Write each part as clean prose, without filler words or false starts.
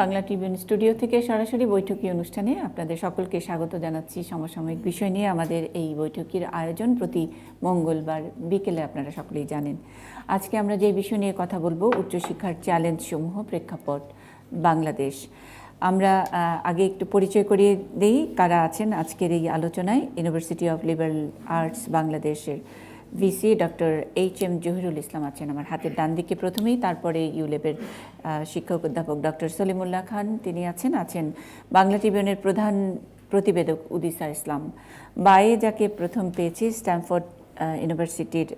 Bangla Tribune studio থেকে সরাসরি বৈঠকি অনুষ্ঠানে আপনাদের সকলকে স্বাগত জানাচ্ছি। সমসাময়িক বিষয় নিয়ে আমাদের এই বৈঠকির আয়োজন প্রতি মঙ্গলবার বিকেলে আপনারা সকলেই জানেন। আজকে আমরা যে বিষয় নিয়ে কথা বলবো, উচ্চশিক্ষার চ্যালেঞ্জ সমূহ, প্রেক্ষাপট, বাংলাদেশ। আমরা আগে একটু পরিচয় করিয়ে দেই কারা আছেন আজকের এই আলোচনায়। ইউনিভার্সিটি অফ লিবারেল আর্টস বাংলাদেশের ভিসি ডক্টর এইচ.এম. জহিরুল ইসলাম আছেন আমার হাতের ডান দিকে প্রথমেই, তারপরে ইউলেবের শিক্ষক অধ্যাপক ডক্টর সলিমুল্লাহ খান তিনি আছেন বাংলা ট্রিবিউনের প্রধান প্রতিবেদক উদিসা ইসলাম। বায়ে যাকে প্রথম পেয়েছি, স্ট্যানফোর্ড ইউনিভার্সিটির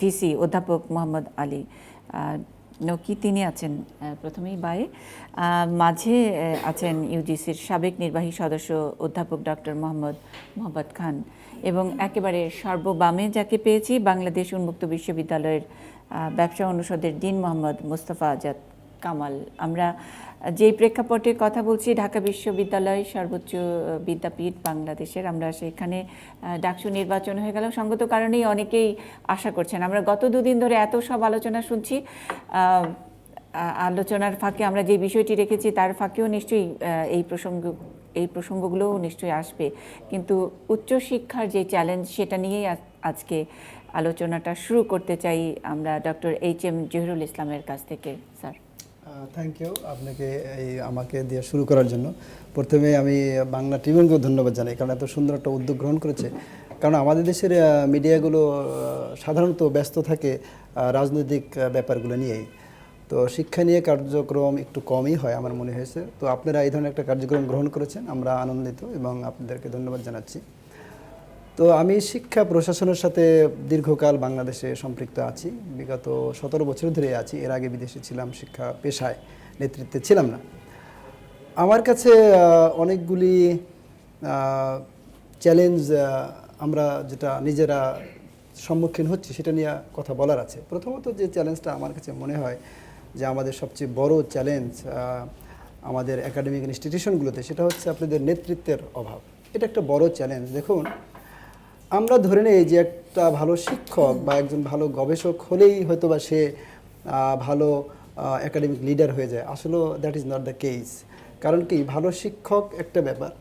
ভিসি অধ্যাপক মোহাম্মদ আলী নকি তিনি আছেন প্রথমেই বায়ে। মাঝে আছেন ইউজিসির সাবেক নির্বাহী সদস্য অধ্যাপক ডক্টর মোহাম্মদ খান, এবং একেবারে সর্ববামে যাকে পেয়েছি, বাংলাদেশ উন্মুক্ত বিশ্ববিদ্যালয়ের ব্যবসা অনুষদের ডিন মোহাম্মদ মোস্তফা আজাদ কামাল। আমরা যেই প্রেক্ষাপটে কথা বলছি, ঢাকা বিশ্ববিদ্যালয় সর্বোচ্চ বিদ্যাপীঠ বাংলাদেশের, আমরা সেখানে ডাকসু নির্বাচন হয়ে গেল সঙ্গত কারণেই অনেকেই আশা করছেন। আমরা গত দুদিন ধরে এত সব আলোচনা শুনছি, আলোচনার ফাঁকে আমরা যে বিষয়টি রেখেছি তার ফাঁকেও নিশ্চয়ই এই প্রসঙ্গগুলোও নিশ্চয়ই আসবে, কিন্তু উচ্চশিক্ষার যে চ্যালেঞ্জ সেটা নিয়েই আজকে আলোচনাটা শুরু করতে চাই আমরা ডক্টর এইচ.এম. জহিরুল ইসলামের কাছ থেকে। স্যার, থ্যাংক ইউ আপনাকে আমাকে দিয়ে শুরু করার জন্য। প্রথমে আমি বাংলা ট্রিবিউনকেও ধন্যবাদ জানাই, কারণ এত সুন্দর একটা উদ্যোগ গ্রহণ করেছে। কারণ আমাদের দেশের মিডিয়াগুলো সাধারণত ব্যস্ত থাকে রাজনৈতিক ব্যাপারগুলো নিয়েই, তো শিক্ষা নিয়ে কার্যক্রম একটু কমই হয় আমার মনে হয়েছে। তো আপনারা এই ধরনের একটা কার্যক্রম গ্রহণ করেছেন, আমরা আনন্দিত এবং আপনাদেরকে ধন্যবাদ জানাচ্ছি। তো আমি শিক্ষা প্রশাসনের সাথে দীর্ঘকাল বাংলাদেশে সম্পৃক্ত আছি, বিগত 17 বছর ধরে আছি। এর আগে বিদেশে ছিলাম, শিক্ষা পেশায় নেতৃত্বে ছিলাম না। আমার কাছে অনেকগুলি চ্যালেঞ্জ আমরা যেটা নিজেরা সম্মুখীন হচ্ছি সেটা নিয়ে কথা বলার আছে। প্রথমত যে চ্যালেঞ্জটা আমার কাছে মনে হয় যে আমাদের সবচেয়ে বড় চ্যালেঞ্জ আমাদের একাডেমিক ইনস্টিটিউশনগুলোতে, সেটা হচ্ছে আপনাদের নেতৃত্বের অভাব। এটা একটা বড় চ্যালেঞ্জ। দেখুন, আমরা ধরে নেই যে একটা ভালো শিক্ষক বা একজন ভালো গবেষক হলেই হয়তো বা সে ভালো একাডেমিক লিডার হয়ে যায়। আসলে that is not the case. কারণ কি, ভালো শিক্ষক একটা ব্যাপার,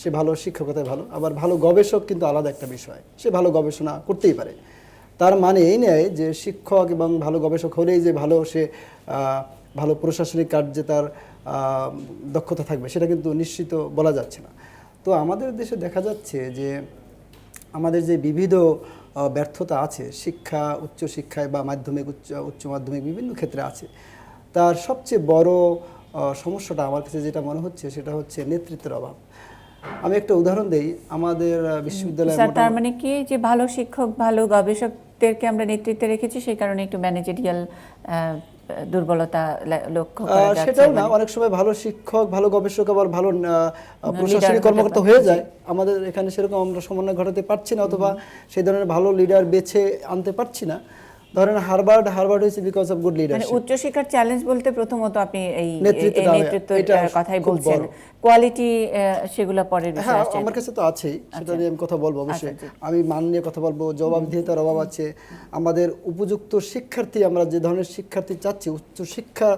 সে ভালো শিক্ষকতায় ভালো, আবার ভালো গবেষক কিন্তু আলাদা একটা বিষয়, সে ভালো গবেষণা করতেই পারে। তার মানে এই নয় যে শিক্ষক এবং ভালো গবেষক হলেই যে সে ভালো প্রশাসনিক কার্যে তার দক্ষতা থাকবে, সেটা কিন্তু নিশ্চিত বলা যাচ্ছে না। তো আমাদের দেশে দেখা যাচ্ছে যে আমাদের যে বিবিধ ব্যর্থতা আছে শিক্ষা, উচ্চশিক্ষায় বা মাধ্যমিক, উচ্চ মাধ্যমিক বিভিন্ন ক্ষেত্রে আছে, তার সবচেয়ে বড় সমস্যাটা আমার কাছে যেটা মনে হচ্ছে সেটা হচ্ছে নেতৃত্বের অভাব। আমি একটা উদাহরণ দেই। আমাদের বিশ্ববিদ্যালয়ে তার মানে কি যে ভালো শিক্ষক ভালো গবেষকদেরকে আমরা নেতৃত্বে রেখেছি, সেই কারণে একটু ম্যানেজেরিয়াল দুর্বলতা লক্ষ্য করা যাচ্ছে? সেটাও না, অনেক সময় ভালো শিক্ষক ভালো গবেষক আবার ভালো প্রশাসনিক কর্মকর্তা হয়ে যায়। আমাদের এখানে সেরকম আমরা সমন্বয় ঘটাতে পারছি না, অথবা সেই ধরনের ভালো লিডার বেছে আনতে পারছি না। ধরেন হার্ভার্ড হয়েছে বিকজ অফ গুড লিডারশিপ। মানে উচ্চশিক্ষার চ্যালেঞ্জ বলতে প্রথমত আপনি এই নেতৃত্বের কথাই বলছেন, কোয়ালিটি সেগুলো পরের বিষয় আসছে। আমার কাছে তো আছেই, সেটা নিয়ে আমি কথা বলবো অবশ্যই। আমি মান নিয়ে কথা বলবো, জবাবদিহিতার অভাব আছে। আমাদের উপযুক্ত শিক্ষার্থী, আমরা যে ধরনের শিক্ষার্থী চাচ্ছি উচ্চশিক্ষা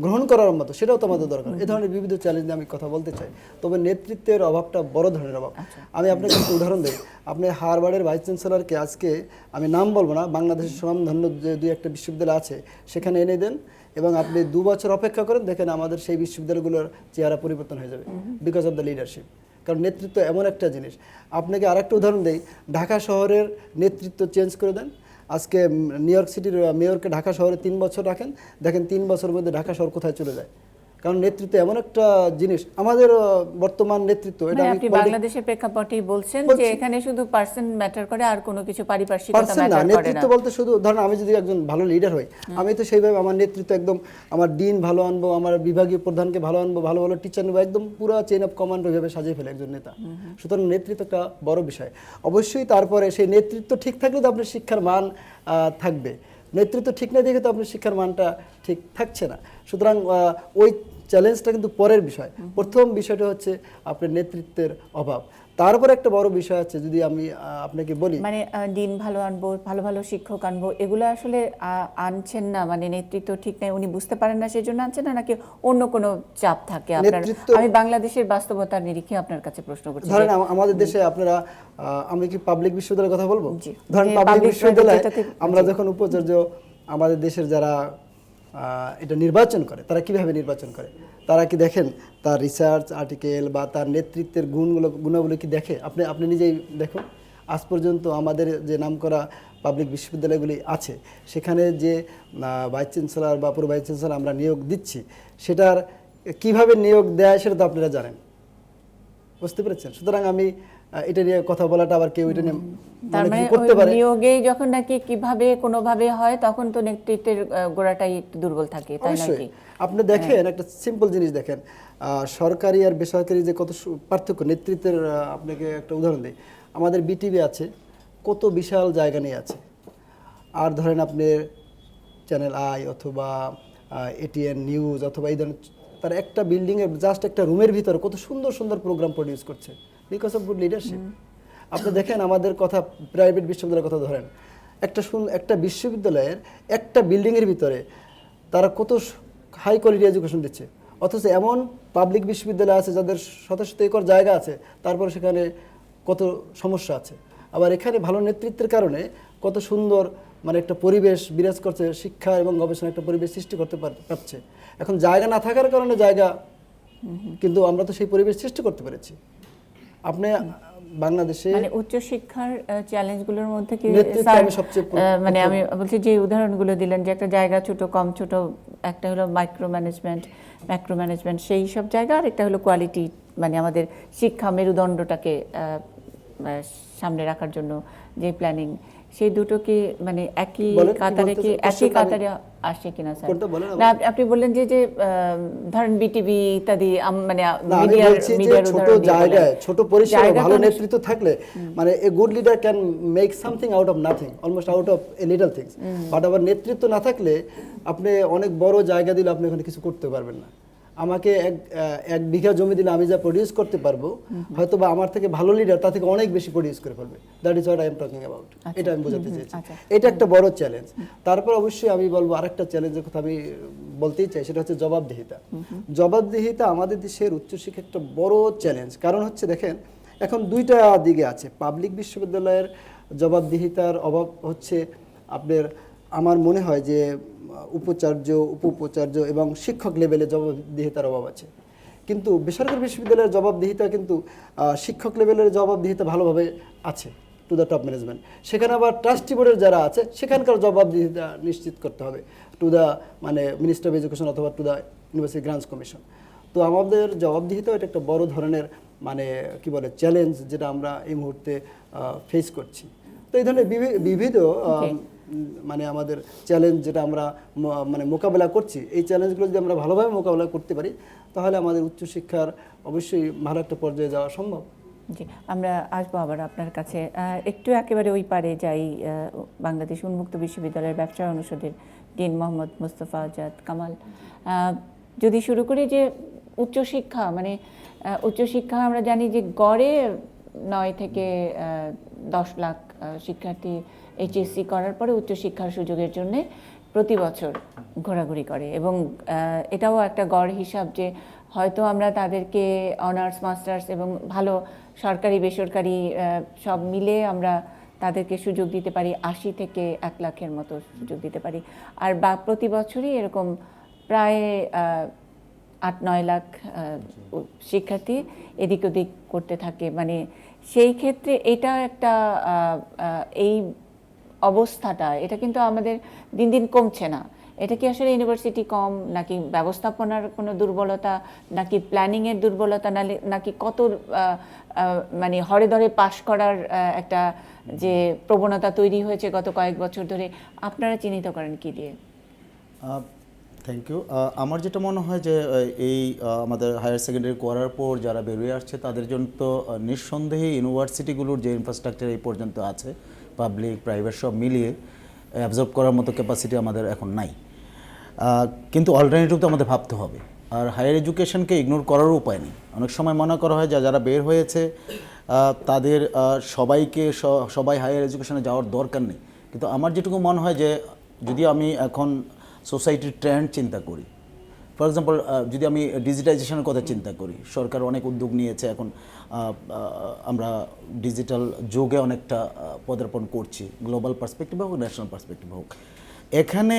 গ্রহণ করার মতো, সেটাও তো আমাদের দরকার। এই ধরনের বিবিধ চ্যালেঞ্জ নিয়ে আমি কথা বলতে চাই। তবে নেতৃত্বের অভাবটা বড় ধরনের অভাব। আমি আপনাকে একটা উদাহরণ দিই। আপনি হার্ভার্ডের ভাইস চ্যান্সেলরকে আজকে, আমি নাম বলবো না, বাংলাদেশের সুনামধন্য যে দুই একটা বিশ্ববিদ্যালয় আছে সেখানে এনে দেন এবং আপনি 2 বছর অপেক্ষা করেন, দেখেন আমাদের সেই বিশ্ববিদ্যালয়গুলোর চেহারা পরিবর্তন হয়ে যাবে বিকজ অফ দ্য লিডারশিপ। কারণ নেতৃত্ব এমন একটা জিনিস। আপনাকে আরেকটা উদাহরণ দেই, ঢাকা শহরের নেতৃত্ব চেঞ্জ করে দেন। আজকে নিউ ইয়র্ক সিটির মেয়রকে ঢাকা শহরে 3 বছর রাখেন, দেখেন 3 বছরের মধ্যে ঢাকা শহর কোথায় চলে যায়। কারণ নেতৃত্ব এমন একটা জিনিস। আমাদের বর্তমান নেতৃত্ব, এটা আপনি বাংলাদেশের প্রেক্ষাপটেই বলছেন যে এখানে শুধু পার্সন ম্যাটার করে, আর কোনো কিছু পারিপার্শ্বিকতা ম্যাটার করে না। নেতৃত্ব বলতে শুধু ধরেন আমি যদি একজন ভালো লিডার হই, আমি তো সেইভাবে আমার নেতৃত্ব একদম, আমার ডিন ভালো আনবো, আমার বিভাগীয় প্রধানকে ভালো আনবো, ভালো ভালো টিচার নেবো, একদম পুরো চেইন অফ কমান্ড ওইভাবে সাজিয়ে ফেলে একজন নেতা। সুতরাং নেতৃত্ব একটা বড় বিষয়। অবশ্যই তারপরে সেই নেতৃত্ব ঠিক থাকলে তো আপনার শিক্ষার মান থাকবে। নেতৃত্ব ঠিক না দেখে তো আপনার শিক্ষার মানটা ঠিক থাকছে না। সুতরাং ওই চ্যালেঞ্জটা কিন্তু পরের বিষয়। প্রথম বিষয়টা হচ্ছে আপনার নেতৃত্বের অভাব। তারপরে একটা বড় বিষয় আছে, যদি আমি আপনাকে বলি, মানে দিন ভালো আনবো, ভালো ভালো শিক্ষক আনবো, এগুলো আসলে আনছেন না, মানে নেতৃত্ব ঠিক নাই, উনি বুঝতে পারেন না সেই জন্য আনছেন না, নাকি অন্য কোনো চাপ থাকে আপনার? আমি বাংলাদেশের বাস্তবতার নিরিখে আপনার কাছে প্রশ্ন করছি। ধরেন আমাদের দেশে আপনারা, আমি কি পাবলিক বিশ্ববিদ্যালয়ের কথা বলবো? জি, ধরেন পাবলিক বিশ্ববিদ্যালয়ে আমরা যখন উপাচার্য, আমাদের দেশের যারা এটা নির্বাচন করে, তারা কিভাবে নির্বাচন করে? তারা কি দেখেন তার রিসার্চ আর্টিকেল বা তার নেতৃত্বের গুণাবলী কি দেখে? আপনি নিজেই দেখুন। আজ পর্যন্ত আমাদের যে নামকরা পাবলিক বিশ্ববিদ্যালয়গুলি আছে, সেখানে যে ভাইস চ্যান্সেলর বা প্রো ভাইস চ্যান্সেলর আমরা নিয়োগ দিচ্ছি, সেটার কিভাবে নিয়োগ দেয় সেটা তো আপনারা জানেন, বুঝতে পেরেছেন? সুতরাং আমি এটা নিয়ে কথা বলাটা, আবার কেউ এটা নিয়ে তার মানে করতে পারে, নিয়োগে যখন নাকি কিভাবে কোনোভাবে হয়, তখন তো নেতৃত্বের গোড়াটাই একটু দুর্বল থাকে, তাই নাকি? আপনি দেখেন একটা সিম্পল জিনিস দেখেন, সরকারি আর বেসরকারি যে কত পার্থক্য নেতৃত্বের। আপনাকে একটা উদাহরণ দিই, আমাদের বিটিভি আছে, কত বিশাল জায়গা নিয়ে আছে। আর ধরেন আপনি চ্যানেল আই অথবা এটিএন নিউজ অথবা এই ধরনের, তার একটা বিল্ডিংয়ের জাস্ট একটা রুমের ভিতরে কত সুন্দর সুন্দর প্রোগ্রাম প্রডিউস করছে, বিকজ অফ গুড লিডারশিপ। আপনি দেখেন আমাদের কথা, প্রাইভেট বিশ্ববিদ্যালয়ের কথা ধরেন, একটা বিশ্ববিদ্যালয়ের একটা বিল্ডিংয়ের ভিতরে তারা কত হাই কোয়ালিটি এডুকেশন দিচ্ছে, অথচ এমন পাবলিক বিশ্ববিদ্যালয় আছে যাদের শত শত একর জায়গা আছে, তারপরে সেখানে কত সমস্যা আছে। আবার এখানে ভালো নেতৃত্বের কারণে কত সুন্দর মানে একটা পরিবেশ বিরাজ করছে, শিক্ষা এবং গবেষণা একটা পরিবেশ সৃষ্টি করতে পারছে। এখন জায়গা না থাকার কারণে জায়গা, কিন্তু আমরা তো সেই পরিবেশ সৃষ্টি করতে পেরেছি। আপনি বাংলাদেশে মানে উচ্চশিক্ষার চ্যালেঞ্জগুলোর মধ্যে কি মানে আমি বলছি যে উদাহরণগুলো দিলেন, যে একটা জায়গা ছোট কম ছোট, একটা হলো মাইক্রো ম্যানেজমেন্ট সেই সব জায়গা, আর একটা হলো কোয়ালিটি, মানে আমাদের শিক্ষা মেরুদণ্ডটাকে সামনে রাখার জন্য যে প্ল্যানিং, সেই দুটো কি মানে একই কাতারে আসে কিনা স্যার? না, আপনি বললেন যে ধরেন বিটিভি ইত্যাদি, মানে মিডিয়ার ছোট জায়গায় ছোট পরিসরে ভালো নেতৃত্ব থাকলে, মানে a good leader can make something out of nothing, almost out of a little things. But আবার নেতৃত্ব না থাকলে আপনি অনেক বড় জায়গা দিলে আপনি ওখানে কিছু করতে পারবেন না। আমাকে এক বিঘা জমি দিলে আমি যা প্রডিউস করতে পারবো, হয়তো বা আমার থেকে ভালো লিডার তার থেকে অনেক বেশি প্রডিউস করে ফেলবে। That is what I am talking about. এটা আমি বোঝাতে চেয়েছি। এটা একটা বড় চ্যালেঞ্জ। তারপর অবশ্যই আমি বলবো আরেকটা চ্যালেঞ্জের কথা আমি বলতেই চাই, সেটা হচ্ছে জবাবদিহিতা। জবাবদিহিতা আমাদের দেশের উচ্চশিক্ষা একটা বড় চ্যালেঞ্জ। কারণ হচ্ছে দেখেন, এখন দুইটা দিকে আছে। পাবলিক বিশ্ববিদ্যালয়ের জবাবদিহিতার অভাব হচ্ছে আপনার, আমার মনে হয় যে উপাচার্য, উপ-উপাচার্য এবং শিক্ষক লেভেলে জবাবদিহিতার অভাব আছে। কিন্তু বেসরকারি বিশ্ববিদ্যালয়ের জবাবদিহিতা কিন্তু শিক্ষক লেভেলের জবাবদিহিতা ভালোভাবে আছে টু দ্য টপ ম্যানেজমেন্ট। সেখানে আবার ট্রাস্টি বোর্ডের যারা আছে সেখানকার জবাবদিহিতা নিশ্চিত করতে হবে টু দ্য মানে মিনিস্টার অফ এডুকেশন অথবা to the university grants commission. তো আমাদের জবাবদিহিতা এটা একটা বড় ধরনের মানে কি বলে চ্যালেঞ্জ, যেটা আমরা এই মুহূর্তে ফেস করছি। তো এই ধরনের বিবিধ মানে আমাদের চ্যালেঞ্জ যেটা আমরা মানে মোকাবেলা করছি, এই চ্যালেঞ্জগুলো যদি আমরা ভালোভাবে মোকাবেলা করতে পারি, তাহলে আমাদের উচ্চশিক্ষার অবশ্যই ভালো একটা পর্যায়ে যাওয়া সম্ভব। জি, আমরা আসবো আবার আপনার কাছে। একটু একেবারে ওই পারে যাই, বাংলাদেশ উন্মুক্ত বিশ্ববিদ্যালয়ের ব্যবসা অনুষদের ডিন মোহাম্মদ মুস্তফা আজাদ কামাল। যদি শুরু করি যে উচ্চশিক্ষা, মানে উচ্চশিক্ষা আমরা জানি যে গড়ে 9 থেকে 10 লাখ শিক্ষার্থী এইচএসসি করার পরে উচ্চশিক্ষার সুযোগের জন্য প্রতি বছর ঘোরাঘুরি করে, এবং এটাও একটা গড় হিসাব যে হয়তো আমরা তাদেরকে অনার্স মাস্টার্স এবং ভালো সরকারি বেসরকারি সব মিলে আমরা তাদেরকে সুযোগ দিতে পারি 80 থেকে 1 লাখের মতো সুযোগ দিতে পারি। আর প্রতি বছরই এরকম প্রায় 8-9 লাখ শিক্ষার্থী এদিক ওদিক করতে থাকে। মানে সেই ক্ষেত্রে এটা একটা এই অবস্থাটা, এটা কিন্তু আমাদের দিন দিন কমছে না। এটা কি আসলে ইউনিভার্সিটি কম, নাকি ব্যবস্থাপনার কোনো দুর্বলতা, নাকি প্ল্যানিংয়ের দুর্বলতা, নাকি কত মানে হরে ধরে পাশ করার একটা যে প্রবণতা তৈরি হয়েছে গত কয়েক বছর ধরে, আপনারা চিহ্নিত করেন কি দিয়ে? Thank you. আমার যেটা মনে হয় যে এই আমাদের হায়ার সেকেন্ডারি করার পর যারা বেরিয়ে আসছে তাদের জন্য তো নিঃসন্দেহে ইউনিভার্সিটিগুলোর যে ইনফ্রাস্ট্রাকচার এই পর্যন্ত আছে, পাবলিক প্রাইভেট সব মিলিয়ে অ্যাবজর্ব করার মতো ক্যাপাসিটি আমাদের এখন নাই। কিন্তু অল্টারনেটিভ তো আমাদের ভাবতে হবে। আর হায়ার এডুকেশনকে ইগনোর করারও উপায় নেই। অনেক সময় মনে করা হয় যে যারা বের হয়েছে তাদের সবাই হায়ার এডুকেশনে যাওয়ার দরকার নেই, কিন্তু আমার যেটুকু মনে হয় যে যদি আমি এখন সোসাইটির ট্রেন্ড চিন্তা করি, ফর এক্সাম্পল যদি আমি ডিজিটাইজেশনের কথা চিন্তা করি, সরকার অনেক উদ্যোগ নিয়েছে, এখন আমরা ডিজিটাল যুগে অনেকটা পদার্পণ করছি, গ্লোবাল পার্সপেক্টিভ হোক, ন্যাশনাল পার্সপেক্টিভ হোক। এখানে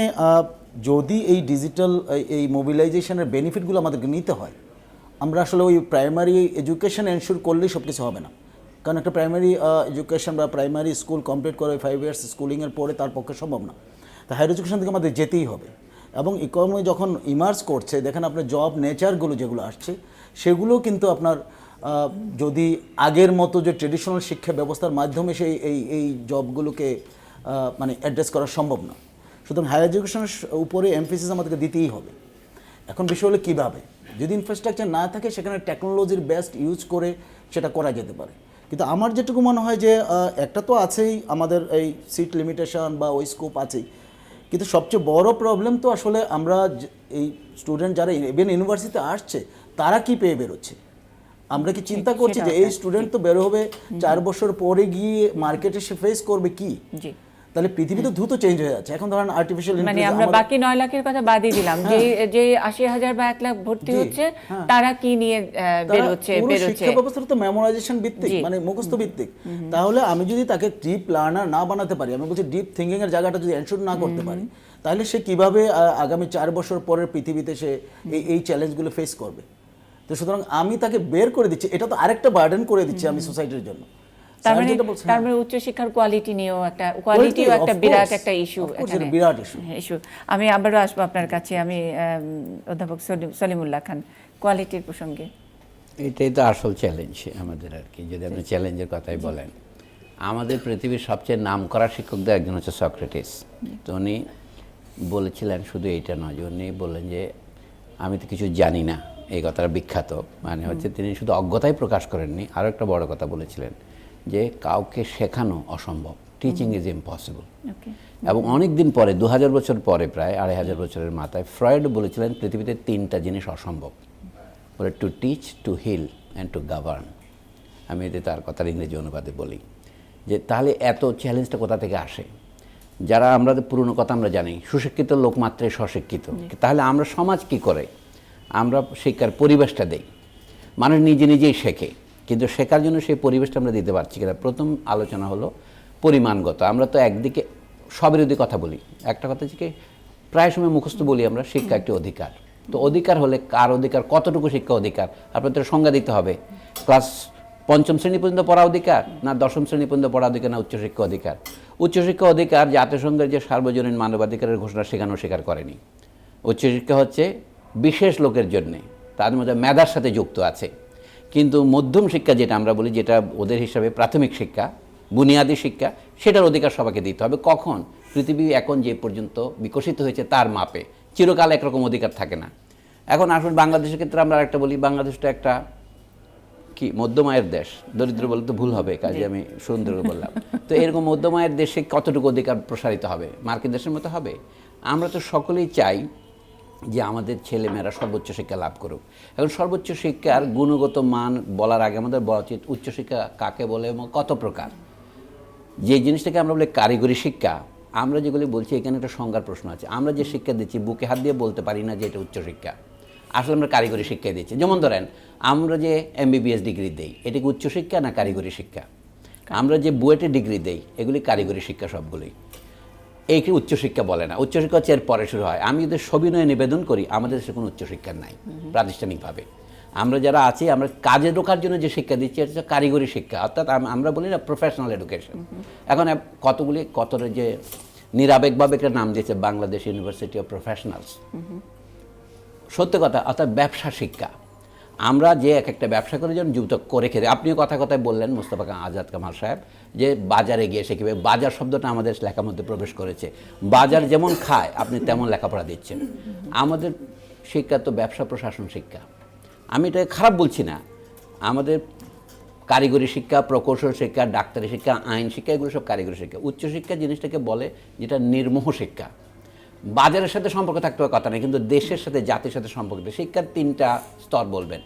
যদি এই ডিজিটাল এই মোবিলাইজেশনের বেনিফিটগুলো আমাদেরকে নিতে হয়, আমরা আসলে ওই প্রাইমারি এডুকেশন এনশিওর করলেই সব কিছু হবে না। কারণ একটা প্রাইমারি এডুকেশন বা প্রাইমারি স্কুল কমপ্লিট করে 5 ইয়ার্স স্কুলিংয়ের পরে তার পক্ষে সম্ভব না। তো হায়ার এডুকেশন থেকে আমাদের যেতেই হবে। এবং ইকোনমি যখন ইমার্জ করছে, দেখেন আপনার জব নেচারগুলো যেগুলো আসছে, সেগুলো কিন্তু আপনার যদি আগের মতো যে ট্রেডিশনাল শিক্ষা ব্যবস্থার মাধ্যমে সেই এই জবগুলোকে মানে অ্যাড্রেস করা সম্ভব না। সুতরাং হায়ার এডুকেশনের উপরে এমফেসিস আমাদেরকে দিতেই হবে। এখন বিষয় হলো কীভাবে, যদি ইনফ্রাস্ট্রাকচার না থাকে সেখানে টেকনোলজির বেস্ট ইউজ করে সেটা করা যেতে পারে। কিন্তু আমার যেটুকু মনে হয় যে একটা তো আছেই আমাদের এই সিট লিমিটেশন বা ওই স্কোপ আছেই, কিন্তু সবচেয়ে বড় প্রবলেম তো আসলে আমরা এই স্টুডেন্ট যারা ইভেন ইউনিভার্সিটিতে আসছে তারা কি পেয়ে বেরোচ্ছে। আমরা কি চিন্তা করছি যে এই স্টুডেন্ট তো বের হবে 4 বছর পরে গিয়ে মার্কেটে সে ফেস করবে কি? তাহলে পৃথিবী তো দ্রুত চেঞ্জ হয়ে যাচ্ছে। এখন ধরেন আর্টিফিশিয়াল মানে আমরা বাকি 9 লাখের কথা বাদই দিলাম, যে 80,000 বা 1 লাখ ভর্তি হচ্ছে তারা কি নিয়ে বের হচ্ছে। শিক্ষা ব্যবস্থাটা তো মেমোরাইজেশন ভিত্তিক, মানে মুখস্থ ভিত্তিক। তাহলে আমি যদি তাকে ডিপ লার্নার না বানাতে পারি, আমি বলছি ডিপ থিঙ্কিং এর জায়গাটা যদি এনশিওর না করতে পারি, তাহলে সে কিভাবে আগামী 4 বছর পরের পৃথিবীতে সে এই চ্যালেঞ্জগুলো ফেস করবে? তো সুতরাং আমি তাকে বের করে দিচ্ছি, এটা তো আরেকটা বার্ডেন করে দিচ্ছি আমি সোসাইটির জন্য। তার মানে উচ্চশিক্ষার কোয়ালিটিও একটা বিরাট একটা ইস্যু। আমি আবারও আসবো আপনার কাছে, আমি অধ্যাপক সলিমুল্লাহ খান, কোয়ালিটির প্রসঙ্গে। এটাই তো আসল চ্যালেঞ্জ আমাদের আর কি, যদি আপনি চ্যালেঞ্জের কথাই বলেন। আমাদের পৃথিবীর সবচেয়ে নামকরা শিক্ষকদের একজন হচ্ছে সক্রেটিস। তো উনি বলেছিলেন, শুধু এইটা নয়, উনি বললেন যে আমি তো কিছু জানি না, এই কথাটা বিখ্যাত। মানে হচ্ছে তিনি শুধু অজ্ঞতাই প্রকাশ করেননি, আরও একটা বড় কথা বলেছিলেন যে কাউকে শেখানো অসম্ভব, টিচিং ইজ ইম্পসিবল। এবং অনেক দিন পরে, 2000 বছর পরে, প্রায় 2500 বছরের মাথায় ফ্রয়েড বলেছিলেন পৃথিবীতে 3টা জিনিস অসম্ভব, বলে to teach, to heal and to govern. আমি এতে তার কথার ইংরেজি অনুবাদে বলি যে তাহলে এত চ্যালেঞ্জটা কোথা থেকে আসে? যারা আমাদের পুরনো কথা আমরা জানি, সুশিক্ষিত লোক মাত্রই স্বশিক্ষিত। তাহলে আমরা সমাজ কি করে? আমরা শিক্ষার পরিবেশটা দেই, মানুষ নিজে নিজেই শেখে, কিন্তু শেখার জন্য সেই পরিবেশটা আমরা দিতে পারছি কিনা। প্রথম আলোচনা হলো পরিমাণগত। আমরা তো একদিকে সবিরোধী কথা বলি। একটা কথা হচ্ছে কি, প্রায় সময় মুখস্থ বলি আমরা, শিক্ষা একটি অধিকার। তো অধিকার হলে কার অধিকার, কতটুকু শিক্ষা অধিকার, আপনাদের সংজ্ঞা দিতে হবে। ক্লাস 5ম শ্রেণী পর্যন্ত পড়া অধিকার, না 10ম শ্রেণী পর্যন্ত পড়া অধিকার, না উচ্চশিক্ষা অধিকার? উচ্চশিক্ষা অধিকার জাতিসংঘের যে সার্বজনীন মানবাধিকারের ঘোষণা, সেখানে স্বীকার করেনি। উচ্চশিক্ষা হচ্ছে বিশেষ লোকের জন্যে, তাদের মধ্যে মেধার সাথে যুক্ত আছে। কিন্তু মধ্যম শিক্ষা যেটা আমরা বলি, যেটা ওদের হিসাবে প্রাথমিক শিক্ষা, বুনিয়াদী শিক্ষা, সেটার অধিকার সবাইকে দিতে হবে। কখন? পৃথিবী এখন যে পর্যন্ত বিকশিত হয়েছে তার মাপে। চিরকাল একরকম অধিকার থাকে না। এখন আসলে বাংলাদেশের ক্ষেত্রে আমরা একটা বলি, বাংলাদেশটা একটা কি মধ্যম আয়ের দেশ, দরিদ্র বলে তো ভুল হবে, কাজে আমি সুন্দর বললাম। তো এরকম মধ্যম আয়ের দেশে কতটুকু অধিকার প্রসারিত হবে? মার্কিন দেশের মতো হবে? আমরা তো সকলেই চাই যে আমাদের ছেলেমেয়েরা সর্বোচ্চ শিক্ষা লাভ করুক। এখন সর্বোচ্চ শিক্ষার গুণগত মান বলার আগে আমাদের বলা উচিত উচ্চশিক্ষা কাকে বলে এবং কত প্রকার। যে জিনিসটাকে আমরা বলি কারিগরি শিক্ষা, আমরা যেগুলি বলছি এখানে একটা সংজ্ঞার প্রশ্ন আছে। আমরা যে শিক্ষা দিচ্ছি, বুকে হাত দিয়ে বলতে পারি না যে এটা উচ্চশিক্ষা। আসলে আমরা কারিগরি শিক্ষা দিচ্ছি। যেমন ধরেন আমরা যে MBBS ডিগ্রি দেই, এটা কি উচ্চশিক্ষা না কারিগরি শিক্ষা? আমরা যে বুয়েটে ডিগ্রি দেই, এগুলি কারিগরি শিক্ষা সবগুলি। এইকে উচ্চশিক্ষা বলে না। উচ্চশিক্ষা হচ্ছে এর পরে শুরু হয়। আমি যদি সবিনয়ে নিবেদন করি, আমাদের দেশে কোনো উচ্চশিক্ষা নাই প্রাতিষ্ঠানিকভাবে। আমরা যারা আছি, আমরা কাজে ঢোকার জন্য যে শিক্ষা দিচ্ছি, এটা হচ্ছে কারিগরি শিক্ষা, অর্থাৎ আমরা বলি না প্রফেশনাল এডুকেশন। এখন কতটা যে নিরাবেগভাবে একটা নাম দিয়েছে বাংলাদেশ ইউনিভার্সিটি অফ প্রফেশনালস। সত্য কথা, অর্থাৎ ব্যবসা শিক্ষা। আমরা যে একটা ব্যবসা করে যেন যুক্ত করে খেতে, আপনিও কথায় বললেন মোস্তফা আজাদ কামাল সাহেব, যে বাজারে গিয়ে শিখবে। বাজার শব্দটা আমাদের লেখার মধ্যে প্রবেশ করেছে। বাজার যেমন খায়, আপনি তেমন লেখাপড়া দিচ্ছেন। আমাদের শিক্ষা তো ব্যবসা প্রশাসন শিক্ষা। আমি এটা খারাপ বলছি না। আমাদের কারিগরি শিক্ষা, প্রকৌশল শিক্ষা, ডাক্তারি শিক্ষা, আইন শিক্ষা, এগুলো সব কারিগরি শিক্ষা। উচ্চশিক্ষা জিনিসটাকে বলে যেটা নির্মোহ শিক্ষা, বাজারের সাথে সম্পর্ক থাকতে হবে কথা নেই, কিন্তু দেশের সাথে জাতির সাথে সম্পর্ক। শিক্ষার 3টা স্তর বলবেন।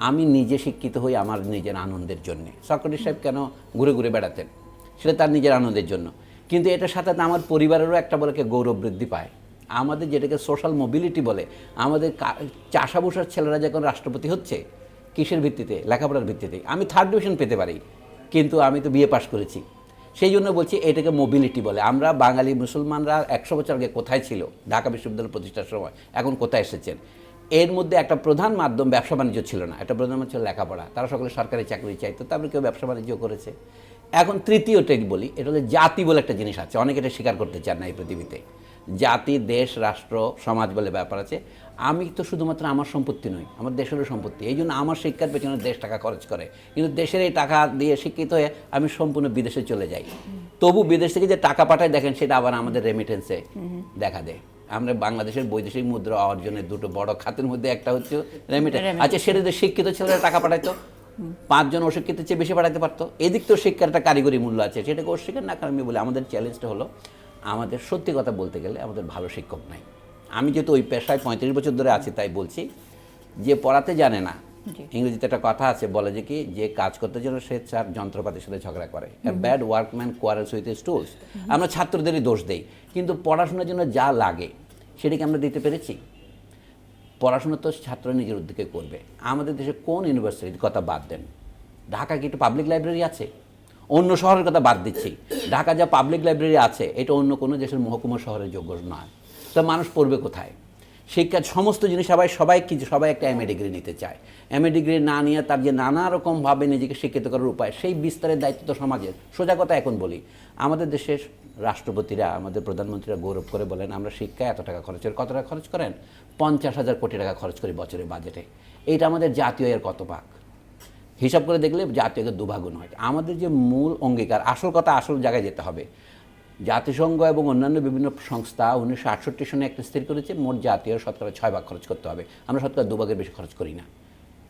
আমি নিজে শিক্ষিত হই আমার নিজের আনন্দের জন্যে। সক্রেটিস সাহেব কেন ঘুরে ঘুরে বেড়াতেন? সেটা তার নিজের আনন্দের জন্য। কিন্তু এটার সাথে আমার পরিবারেরও একটা বলে গৌরব বৃদ্ধি পায়। আমাদের যেটাকে সোশ্যাল মোবিলিটি বলে, আমাদের চাষাবুষার ছেলেরা যখন রাষ্ট্রপতি হচ্ছে, কিসের ভিত্তিতে? লেখাপড়ার ভিত্তিতে। আমি 3rd ডিভিশন পেতে পারি, কিন্তু আমি তো বিএ পাশ করেছি। সেই জন্য বলছি এটাকে মোবিলিটি বলে। আমরা বাঙালি মুসলমানরা 100 বছর আগে কোথায় ছিল ঢাকা বিশ্ববিদ্যালয় প্রতিষ্ঠার সময়, এখন কোথায় এসেছেন? এর মধ্যে একটা প্রধান মাধ্যম ব্যবসা বাণিজ্য ছিল না, একটা প্রধান মাধ্যম ছিল লেখাপড়া। তারা সকলে সরকারি চাকরি চাইতো, তারপরে কেউ ব্যবসা বাণিজ্য করেছে। এখন তৃতীয়টাই বলি, এটা হলো জাতি বলে একটা জিনিস আছে, অনেকে এটা স্বীকার করতে চান না এই পৃথিবীতে। জাতি, দেশ, রাষ্ট্র, সমাজ বলে ব্যাপার আছে। আমি তো শুধুমাত্র আমার সম্পত্তি নই, আমার দেশেরও সম্পত্তি। এই জন্য আমার শিক্ষার পেছনে দেশ টাকা খরচ করে, কিন্তু দেশের এই টাকা দিয়ে শিক্ষিত হয়ে আমি সম্পূর্ণ বিদেশে চলে যাই। তবু বিদেশ থেকে যে টাকা পাঠায় দেখেন, সেটা আবার আমাদের রেমিটেন্সে দেখা দেয়। আমরা বাংলাদেশের বৈদেশিক মুদ্রা অর্জনের 2টো বড় খাতের মধ্যে একটা হচ্ছে রেমিটেন্স। আচ্ছা, সেটা যে শিক্ষিত ছেলেরা টাকা পাঠাইতো, 5 জন অশিক্ষিতের চেয়ে বেশি পাঠাতে পারতো। এদিক তো শিক্ষার একটা কারিগরি মূল্য আছে, সেটাকে অস্বীকার না করে আমি বলি আমাদের চ্যালেঞ্জটা হলো, আমাদের সত্যি কথা বলতে গেলে আমাদের ভালো শিক্ষক নাই। আমি যেহেতু ওই পেশায় 35 বছর ধরে আছি, তাই বলছি, যে পড়াতে জানে না। ইংরেজিতে একটা কথা আছে, বলে যে কি, যে কাজ করতে জন্য সে তার যন্ত্রপাতির সাথে ঝগড়া করে। Bad workman quarrels with his tools. আমরা ছাত্রদেরই দোষ দেই, কিন্তু পড়াশোনার জন্য যা লাগে সেটাকে আমরা দিতে পেরেছি? পড়াশোনা তো ছাত্র নিজের উদ্যোগে করবে। আমাদের দেশে কোন ইউনিভার্সিটির কথা বাদ দেন, ঢাকা কি একটু পাবলিক লাইব্রেরি আছে? অন্য শহরের কথা বাদ দিচ্ছি, ঢাকা যা পাবলিক লাইব্রেরি আছে, এটা অন্য কোনো দেশের মহকুমা শহরের যোগ্য নয়। তো মানুষ পড়বে কোথায়? শিক্ষার সমস্ত জিনিস সবাই একটা এমএ ডিগ্রি নিতে চায়। এমএ ডিগ্রি না নিয়ে তার যে নানা রকমভাবে নিজেকে শিক্ষিত করার উপায়, সেই বিস্তারের দায়িত্ব তো সমাজের। সোজা কথা এখন বলি, আমাদের দেশের রাষ্ট্রপতিরা, আমাদের প্রধানমন্ত্রীরা গৌরব করে বলেন আমরা শিক্ষায় এত টাকা খরচ করি। কত টাকা খরচ করেন? 50,000 কোটি টাকা খরচ করি বছরের বাজেটে। এইটা আমাদের জাতীয় এর কত ভাগ? হিসাব করে দেখলে জাতীয়কে দুভাগুণ হয়। আমাদের যে মূল অঙ্গীকার, আসল কথা আসল জায়গায় যেতে হবে। জাতিসংঘ এবং অন্যান্য বিভিন্ন সংস্থা 1968 সনে একটা স্থির করেছে, মোট জাতীয় শতকরা 6 ভাগ খরচ করতে হবে। আমরা শতকরা 2 ভাগের বেশি খরচ করি না।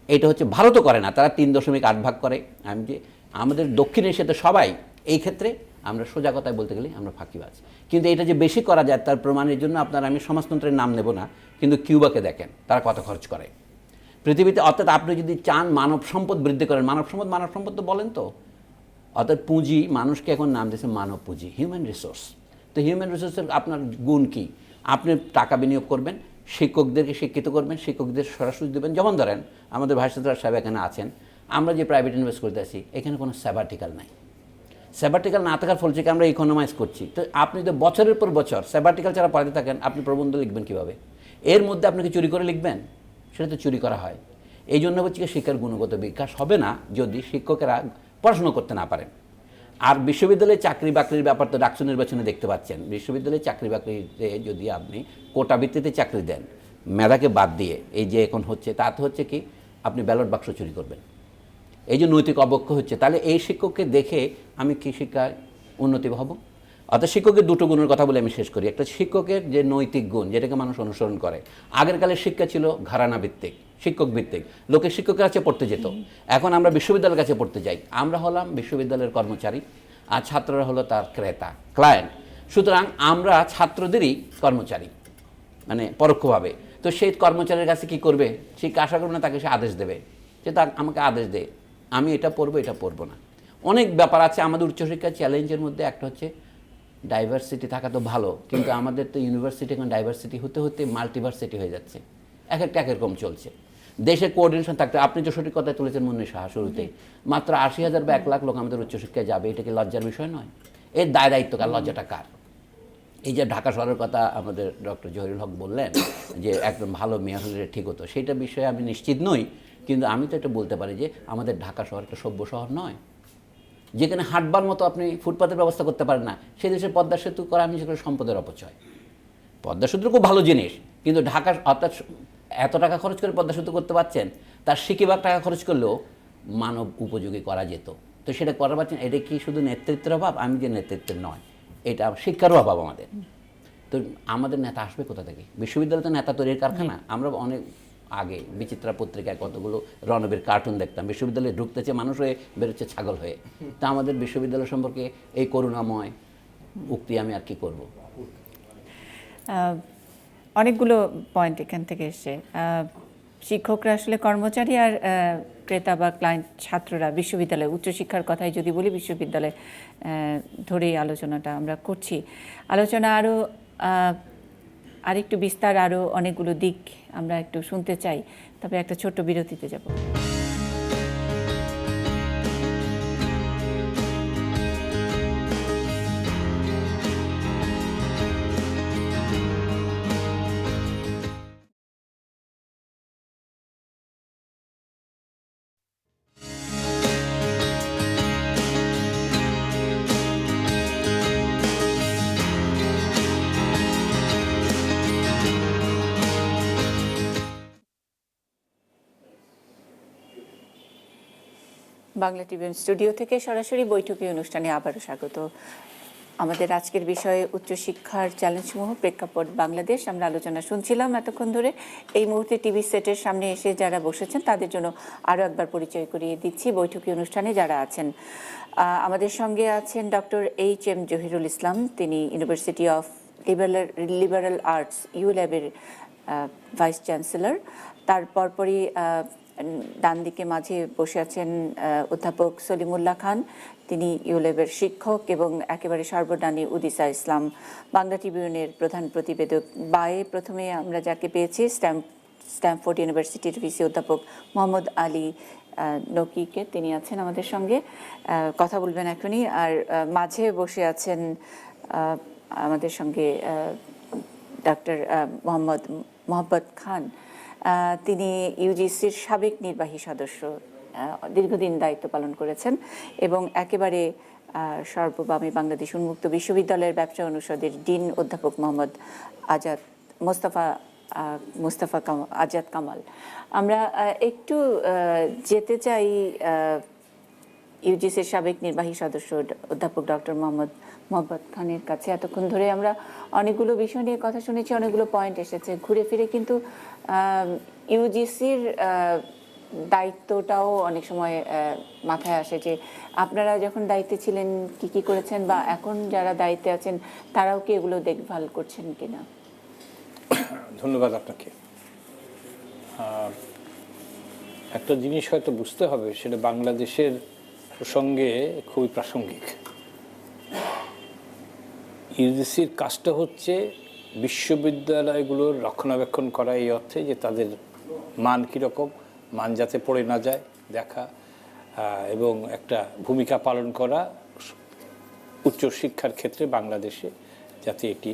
এটা হচ্ছে ভারতও করে না, তারা 3.8 ভাগ করে। আমি যে আমাদের দক্ষিণ এশিয়াতে সবাই এই ক্ষেত্রে, আমরা সোজা কথায় বলতে গেলে আমরা ফাঁকিবাজ। কিন্তু এটা যে বেশি করা যায় তার প্রমাণের জন্য আপনার, আমি সমাজতন্ত্রের নাম নেব না, কিন্তু কিউবাকে দেখেন তারা কত খরচ করে পৃথিবীতে। অর্থাৎ আপনি যদি চান মানব সম্পদ বৃদ্ধি করেন, মানব সম্পদ তো বলেন তো, অর্থাৎ পুঁজি, মানুষকে এখন নাম দিয়েছে মানব পুঁজি, হিউম্যান রিসোর্স। তো হিউম্যান রিসোর্সের আপনার গুণ কি? আপনি টাকা বিনিয়োগ করবেন, শিক্ষকদেরকে শিক্ষিত করবেন, শিক্ষকদের সরাসরি দেবেন। যেমন ধরেন আমাদের ভাইস চ্যান্সেলর সাহেব এখানে আছেন, আমরা যে প্রাইভেট ইনভেস্ট করতে আসি, এখানে কোনো স্যাবাটিক্যাল নাই। স্যাবাটিক্যাল না থাকার ফলে আমরা ইকোনমাইজ করছি। তো আপনি যদি বছরের পর বছর স্যাবাটিক্যাল ছাড়া পড়াতে থাকেন, আপনি প্রবন্ধ লিখবেন কীভাবে? এর মধ্যে আপনাকে চুরি করে লিখবেন? সেটা তো চুরি করা হয়। এই জন্য হচ্ছে শিক্ষার গুণগত বিকাশ হবে না যদি শিক্ষকেরা পড়াশোনা করতে না পারেন। আর বিশ্ববিদ্যালয়ে চাকরি বাকরির ব্যাপার তো ডাকসু নির্বাচনে দেখতে পাচ্ছেন। বিশ্ববিদ্যালয়ে চাকরি বাকরিতে যদি আপনি কোটা ভিত্তিতে চাকরি দেন, মেধাকে বাদ দিয়ে, এই যে এখন হচ্ছে, তাতে হচ্ছে কি আপনি ব্যালট বাক্স চুরি করবেন। এই যে নৈতিক অবক্ষ হচ্ছে, তাহলে এই শিক্ষককে দেখে আমি কি শিক্ষায় উন্নতি হব? অর্থাৎ শিক্ষকের 2টো গুণের কথা বলে আমি শেষ করি। একটা শিক্ষকের যে নৈতিক গুণ, যেটাকে মানুষ অনুসরণ করে। আগের কালের শিক্ষা ছিল ঘরানা ভিত্তিক, শিক্ষক ভিত্তিক, লোকের শিক্ষকের কাছে পড়তে যেত। এখন আমরা বিশ্ববিদ্যালয়ের কাছে পড়তে যাই। আমরা হলাম বিশ্ববিদ্যালয়ের কর্মচারী, আর ছাত্ররা হলো তার ক্রেতা, ক্লায়েন্ট। সুতরাং আমরা ছাত্রদেরই কর্মচারী, মানে পরোক্ষভাবে। তো সেই কর্মচারীর কাছে কি করবে? শিক্ষা আশা করবে না তাকে সে আদেশ দেবে, যে তা আমাকে আদেশ দে, আমি এটা পড়বো এটা পড়বো না। অনেক ব্যাপার আছে আমাদের উচ্চশিক্ষার চ্যালেঞ্জের মধ্যে। একটা হচ্ছে ডাইভার্সিটি থাকা তো ভালো, কিন্তু আমাদের তো ইউনিভার্সিটি এখন ডাইভার্সিটি হতে হতে মাল্টিভার্সিটি হয়ে যাচ্ছে। এক একরকম চলছে। দেশে কোঅর্ডিনেশন থাকতে, আপনি যে সঠিক কথায় তুলেছেন মুন্নি সাহা শুরুতে, মাত্র 80,000 বা 1 লাখ লোক আমাদের উচ্চশিক্ষায় যাবে, এটা কি লজ্জার বিষয় নয়? এর দায়িত্ব কার? লজ্জাটা কার? এই যে ঢাকা শহরের কথা আমাদের ডক্টর জহিরুল হক বললেন যে একদম ভালো মেয়র হলে ঠিক হতো, সেইটা বিষয়ে আমি নিশ্চিত নই। কিন্তু আমি তো এটা বলতে পারি যে আমাদের ঢাকা শহর একটা সভ্য শহর নয়, যেখানে হাঁটবার মতো আপনি ফুটপাতের ব্যবস্থা করতে পারেন না। সেই দেশে পদ্মা সেতু করা আমি সেখানে সম্পদের অপচয়। পদ্মা সেতু খুব ভালো জিনিস, কিন্তু ঢাকা অর্থাৎ এত টাকা খরচ করে পদ্মা সেতু করতে পারছেন, তার সিকিবার টাকা খরচ করলেও মানব উপযোগী করা যেত। তো সেটা করা পারছেন। এটা কি শুধু নেতৃত্বের অভাব? আমি যে নেতৃত্বের নয়, এটা শিক্ষারও অভাব আমাদের। তো আমাদের নেতা আসবে কোথা থেকে? বিশ্ববিদ্যালয় তো নেতা তৈরির কারখানা। আমরা অনেক আগে বিচিত্রা পত্রিকায় কতগুলো রণবীর কার্টুন দেখতাম, বিশ্ববিদ্যালয়ে ঢুকতেছে মানুষ হয়ে, বেরোচ্ছে ছাগল হয়ে। তা আমাদের বিশ্ববিদ্যালয় সম্পর্কে এই করুণাময় উক্তি আমি আর কি করব? অনেকগুলো পয়েন্ট এখান থেকে এসছে। শিক্ষকরা আসলে কর্মচারী আর ক্রেতা বা ক্লায়েন্ট ছাত্ররা বিশ্ববিদ্যালয় উচ্চশিক্ষার কথাই যদি বলি, বিশ্ববিদ্যালয় ধরেই আলোচনাটা আমরা করছি। আলোচনা আরও আরেকটু বিস্তার, আরও অনেকগুলো দিক আমরা একটু শুনতে চাই, তবে একটা ছোট্ট বিরতিতে যাব। বাংলা টিভিএন স্টুডিও থেকে সরাসরি বৈঠকি অনুষ্ঠানে আবারও স্বাগত। আমাদের আজকের বিষয়ে উচ্চশিক্ষার চ্যালেঞ্জসমূহ, প্রেক্ষাপট বাংলাদেশ আমরা আলোচনা শুনছিলাম এতক্ষণ ধরে। এই মুহূর্তে টিভি সেটের সামনে এসে যারা বসেছেন তাদের জন্য আরও একবার পরিচয় করিয়ে দিচ্ছি বৈঠকি অনুষ্ঠানে যারা আছেন। আমাদের সঙ্গে আছেন ডক্টর এইচ.এম. জহিরুল ইসলাম, তিনি ইউনিভার্সিটি অফ লিবারাল আর্টস ইউল্যাবের ভাইস চ্যান্সেলর। তার পরপরই ডান দিকে মাঝে বসে আছেন অধ্যাপক সলিমুল্লাহ খান, তিনি ইউল্যাবের শিক্ষক, এবং একেবারে সর্বডানে উদিসা ইসলাম, বাংলা ট্রিবিউনের প্রধান প্রতিবেদক। বায়ে প্রথমে আমরা যাকে পেয়েছি স্ট্যামফোর্ড ইউনিভার্সিটির ভিসি অধ্যাপক মোহাম্মদ আলী নকিকে, তিনি আছেন আমাদের সঙ্গে, কথা বলবেন এখনই। আর মাঝে বসে আছেন আমাদের সঙ্গে ডক্টর মোহাম্মদ খান, তিনি ইউজিসির সাবেক নির্বাহী সদস্য, দীর্ঘদিন দায়িত্ব পালন করেছেন, এবং একেবারে সর্ববামী বাংলাদেশ উন্মুক্ত বিশ্ববিদ্যালয়ের ব্যবসা অনুষদের ডিন অধ্যাপক মোহাম্মদ মুস্তাফা আজাদ কামাল। আমরা একটু যেতে চাই ইউজিসির সাবেক নির্বাহী সদস্য অধ্যাপক ডক্টর মোহাম্মদ খানের কাছে। এতক্ষণ ধরে আমরা অনেকগুলো বিষয় নিয়ে কথা শুনেছি, অনেকগুলো পয়েন্ট এসেছে ঘুরে ফিরে, কিন্তু ইউজিসির দায়িত্বটাও অনেক সময় মাথায় আসে যে আপনারা যখন দায়িত্বে ছিলেন কি কি করেছেন, বা এখন যারা দায়িত্বে আছেন তারাও কি এগুলো দেখভাল করছেন কিনা। ধন্যবাদ আপনাকে। একটা জিনিস হয়তো বুঝতে হবে, সেটা বাংলাদেশের প্রসঙ্গে খুবই প্রাসঙ্গিক। ইউজিসির কাজটা হচ্ছে বিশ্ববিদ্যালয়গুলোর রক্ষণাবেক্ষণ করা, এই অর্থে যে তাদের মান কীরকম, মান যাতে পড়ে না যায় দেখা, এবং একটা ভূমিকা পালন করা উচ্চশিক্ষার ক্ষেত্রে বাংলাদেশে, যাতে এটি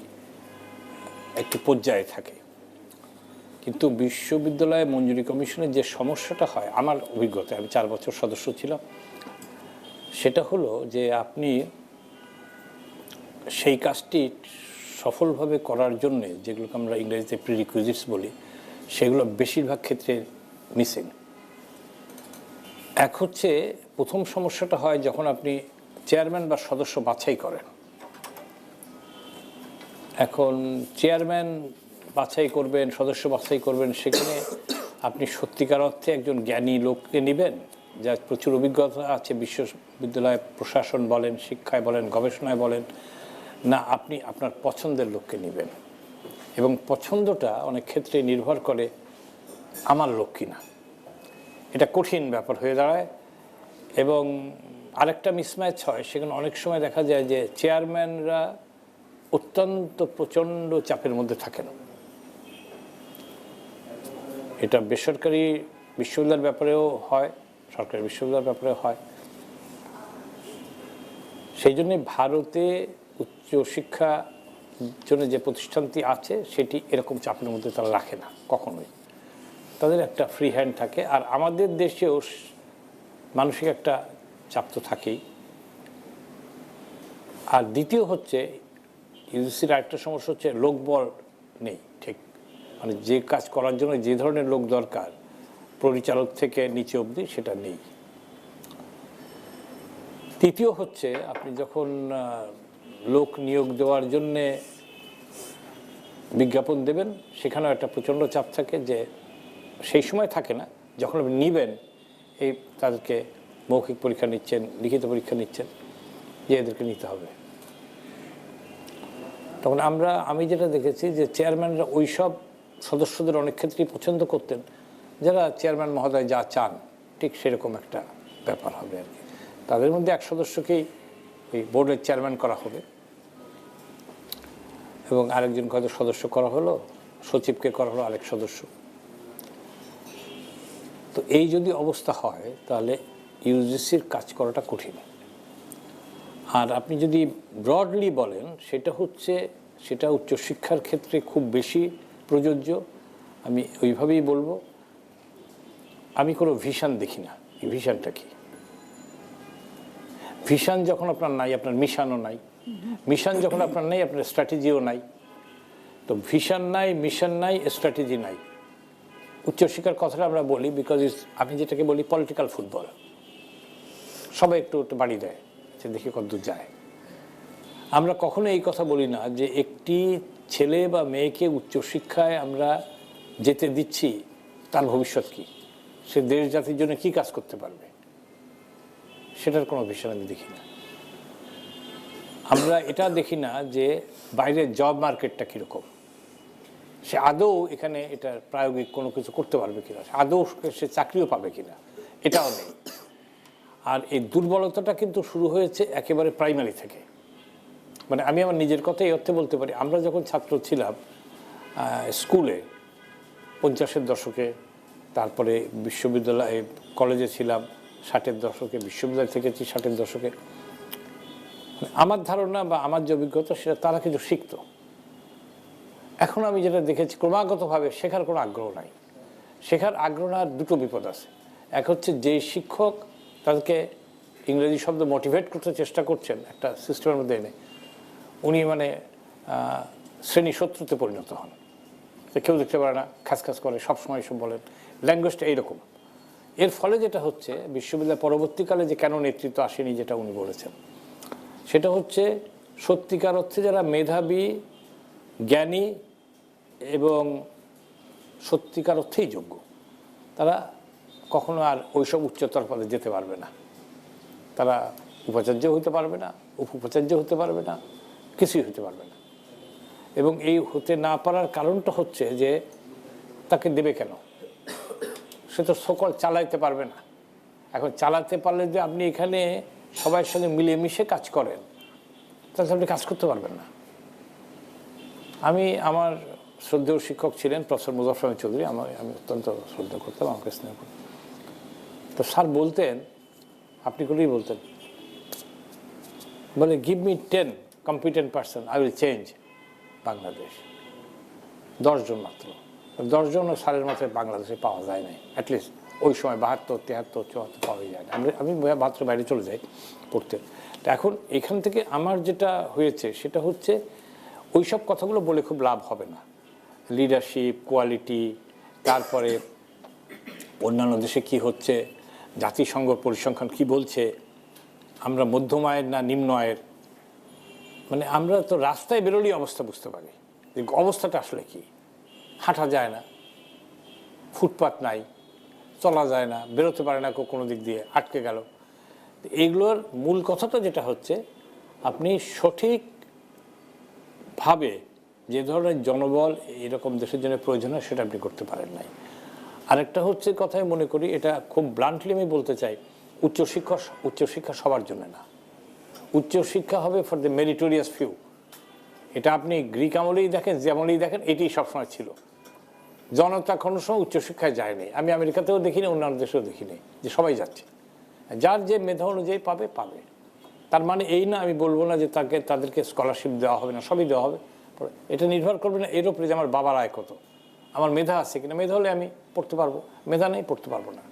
একটি পর্যায়ে থাকে। কিন্তু বিশ্ববিদ্যালয় মঞ্জুরি কমিশনের যে সমস্যাটা হয়, আমার অভিজ্ঞতায়, আমি 4 বছর সদস্য ছিলাম, সেটা হলো যে আপনি সেই কাজটি সফলভাবে করার জন্যে যেগুলোকে আমরা ইংরেজিতে প্রিরিকুইজিটস বলি, সেগুলো বেশিরভাগ ক্ষেত্রে মিসিং। এক হচ্ছে, প্রথম সমস্যাটা হয় যখন আপনি চেয়ারম্যান বা সদস্য বাছাই করেন। এখন চেয়ারম্যান বাছাই করবেন, সদস্য বাছাই করবেন, সেখানে আপনি সত্যিকার অর্থে একজন জ্ঞানী লোককে নেবেন, যার প্রচুর অভিজ্ঞতা আছে বিশ্ববিদ্যালয় প্রশাসন বলেন, শিক্ষায় বলেন, গবেষণায় বলেন, না আপনি আপনার পছন্দের লোককে নেবেন। এবং পছন্দটা অনেক ক্ষেত্রে নির্ভর করে আমার লোক কিনা। এটা কঠিন ব্যাপার হয়ে দাঁড়ায়। এবং আরেকটা মিসম্যাচ হয়, সেখানে অনেক সময় দেখা যায় যে চেয়ারম্যানরা অত্যন্ত প্রচণ্ড চাপের মধ্যে থাকেন। এটা বেসরকারি বিশ্ববিদ্যালয়ের ব্যাপারেও হয়, সরকারি বিশ্ববিদ্যালয়ের ব্যাপারেও হয়। সেই জন্যে ভারতে উচ্চশিক্ষা জন্য যে প্রতিষ্ঠানটি আছে, সেটি এরকম চাপের মধ্যে তারা রাখে না কখনোই। তাদের একটা ফ্রি হ্যান্ড থাকে। আর আমাদের দেশেও মানসিক একটা চাপ তো থাকেই। আর দ্বিতীয় হচ্ছে, ইউজিসির আরেকটা সমস্যা হচ্ছে লোকবল নেই ঠিক, মানে যে কাজ করার জন্য যে ধরনের লোক দরকার পরিচালক থেকে নিচে অবধি, সেটা নেই। তৃতীয় হচ্ছে, আপনি যখন লোক নিয়োগ দেওয়ার জন্যে বিজ্ঞাপন দেবেন, সেখানেও একটা প্রচণ্ড চাপ থাকে, যে সেই সময় থাকে না, যখন আপনি নেবেন, এই তাদেরকে মৌখিক পরীক্ষা নিচ্ছেন, লিখিত পরীক্ষা নিচ্ছেন, যে এদেরকে নিতে হবে। তখন আমি যেটা দেখেছি যে চেয়ারম্যানরা ওই সব সদস্যদের অনেক ক্ষেত্রেই পছন্দ করতেন যারা চেয়ারম্যান মহোদয় যা চান ঠিক সেরকম একটা ব্যাপার হবে আর কি। তাদের মধ্যে এক সদস্যকেই ওই বোর্ডের চেয়ারম্যান করা হবে এবং আরেকজন হয়তো সদস্য করা হলো, সচিবকে করা হলো আরেক সদস্য। তো এই যদি অবস্থা হয় তাহলে ইউজিসির কাজ করাটা কঠিন। আর আপনি যদি ব্রডলি বলেন সেটা উচ্চশিক্ষার ক্ষেত্রে খুব বেশি প্রযোজ্য। আমি ওইভাবেই বলবো, আমি কোনো ভিশন দেখি না। এই ভিশনটা কি? ভিশন যখন আপনার নাই, আপনার মিশনও নাই। মিশন যখন আপনার নাই, আপনার স্ট্র্যাটেজিও নাই। তো ভিশন নাই, মিশন নাই, স্ট্র্যাটেজি নাই। উচ্চশিক্ষার কথাটা আমরা বলি বিকজ আমি যেটাকে বলি পলিটিক্যাল ফুটবল। সবাই একটু একটু বাড়ি দেয় যে দেখি কতদূর যায়। আমরা কখনো এই কথা বলি না যে একটি ছেলে বা মেয়েকে উচ্চশিক্ষায় আমরা যেতে দিচ্ছি, তার ভবিষ্যৎ কি, সে দেশ জাতির জন্য কি কাজ করতে পারবে, সেটার কোনো ভিশন আমি দেখি না। আমরা এটা দেখি না যে বাইরের জব মার্কেটটা কীরকম, সে আদৌ এখানে এটার প্রায়োগিক কোনো কিছু করতে পারবে কিনা, আদৌ সে চাকরিও পাবে কিনা, এটাও নেই। আর এই দুর্বলতাটা কিন্তু শুরু হয়েছে একেবারে প্রাইমারি থেকে। মানে আমি আমার নিজের কথা এই অর্থে বলতে পারি, আমরা যখন ছাত্র ছিলাম স্কুলে 50-এর দশকে, তারপরে বিশ্ববিদ্যালয়ে কলেজে ছিলাম 60-এর দশকে, বিশ্ববিদ্যালয় থেকেছি 60-এর দশকে, আমার ধারণা বা আমার যে অভিজ্ঞতা সেটা তারা কিছু শিখত। এখন আমি যেটা দেখেছি ক্রমাগতভাবে শেখার কোনো আগ্রহ নাই। শেখার আগ্রহ আর দুটো বিপদ আছে। এক হচ্ছে যে শিক্ষক তাদেরকে ইংরেজি শব্দ মোটিভেট করতে চেষ্টা করছেন একটা সিস্টেমের মধ্যে এনে, উনি মানে শ্রেণী শত্রুতে পরিণত হন। কেউ দেখতে পারে না, খাস করে, সবসময় এসব বলেন, ল্যাঙ্গুয়েজটা এইরকম। এর ফলে যেটা হচ্ছে বিশ্ববিদ্যালয় পরবর্তীকালে যে কেন নেতৃত্ব আসেনি যেটা উনি বলেছেন, সেটা হচ্ছে সত্যিকার অর্থে যারা মেধাবী, জ্ঞানী এবং সত্যিকার অর্থেই যোগ্য, তারা কখনো আর ওইসব উচ্চতর পদে যেতে পারবে না। তারা উপাচার্য হতে পারবে না, উপাচার্য হতে পারবে না, কিছুই হতে পারবে না। এবং এই হতে না পারার কারণটা হচ্ছে যে তাকে দেবে কেন, সে তো সকল চালাইতে পারবে না। এখন চালাতে পারলে যে আপনি এখানে সবার সঙ্গে মিলেমিশে কাজ করেন, তাহলে আপনি কাজ করতে পারবেন না। আমার শ্রদ্ধেয় শিক্ষক ছিলেন প্রফেসর মুজাফফর আহমদ চৌধুরী, আমি অত্যন্ত শ্রদ্ধা করতাম, আমাকে স্নেহ করতাম। তো স্যার বলতেন, আপনি করেই বলতেন, বলে give me 10 competent person, I will change Bangladesh. 10 জন মাত্র, 10 জন স্যারের মাত্র বাংলাদেশে পাওয়া যায় নাই। অ্যাটলিস্ট ওই সময় 72, 73, 74 পাওয়াই যায় না। আমি মাত্র বাইরে চলে যাই পড়তে। তো এখন এখান থেকে আমার যেটা হয়েছে সেটা হচ্ছে ওই সব কথাগুলো বলে খুব লাভ হবে না। লিডারশিপ, কোয়ালিটি, তারপরে অন্যান্য দেশে কি হচ্ছে, জাতিসংঘ পরিসংখ্যান কি বলছে, আমরা মধ্যম আয়ের না নিম্ন আয়ের, মানে আমরা তো রাস্তায় বেরোলেই অবস্থা বুঝতে পারি যে অবস্থাটা আসলে কি। হাঁটা যায় না, ফুটপাত নাই, চলা যায় না, বেরোতে পারে না কোনো দিক দিয়ে, আটকে গেল। এইগুলোর মূল কথাটা যেটা হচ্ছে, আপনি সঠিকভাবে যে ধরনের জনবল এরকম দেশের জন্য প্রয়োজন হয় সেটা আপনি করতে পারেন নাই। আরেকটা হচ্ছে কথাই মনে করি, এটা খুব ব্লান্টলি আমি বলতে চাই, উচ্চশিক্ষা সবার জন্য না। উচ্চশিক্ষা হবে ফর দ্য মেরিটোরিয়াস ফিউ। এটা আপনি গ্রিক আমলেই দেখেন, যে আমলেই দেখেন, এটি সবসময় ছিল। জনতা কোনো সময় উচ্চশিক্ষায় যায়নি। আমি আমেরিকাতেও দেখিনি, অন্যান্য দেশেও দেখিনি যে সবাই যাচ্ছে। যার যে মেধা অনুযায়ী পাবে। তার মানে এই না, আমি বলবো না যে তাদেরকে স্কলারশিপ দেওয়া হবে না, সবই দেওয়া হবে। এটা নির্ভর করবে না এর উপরে যে আমার বাবার আয় কত, আমার মেধা আছে কিনা। মেধা হলে আমি পড়তে পারবো, মেধা নেই পড়তে পারবো না।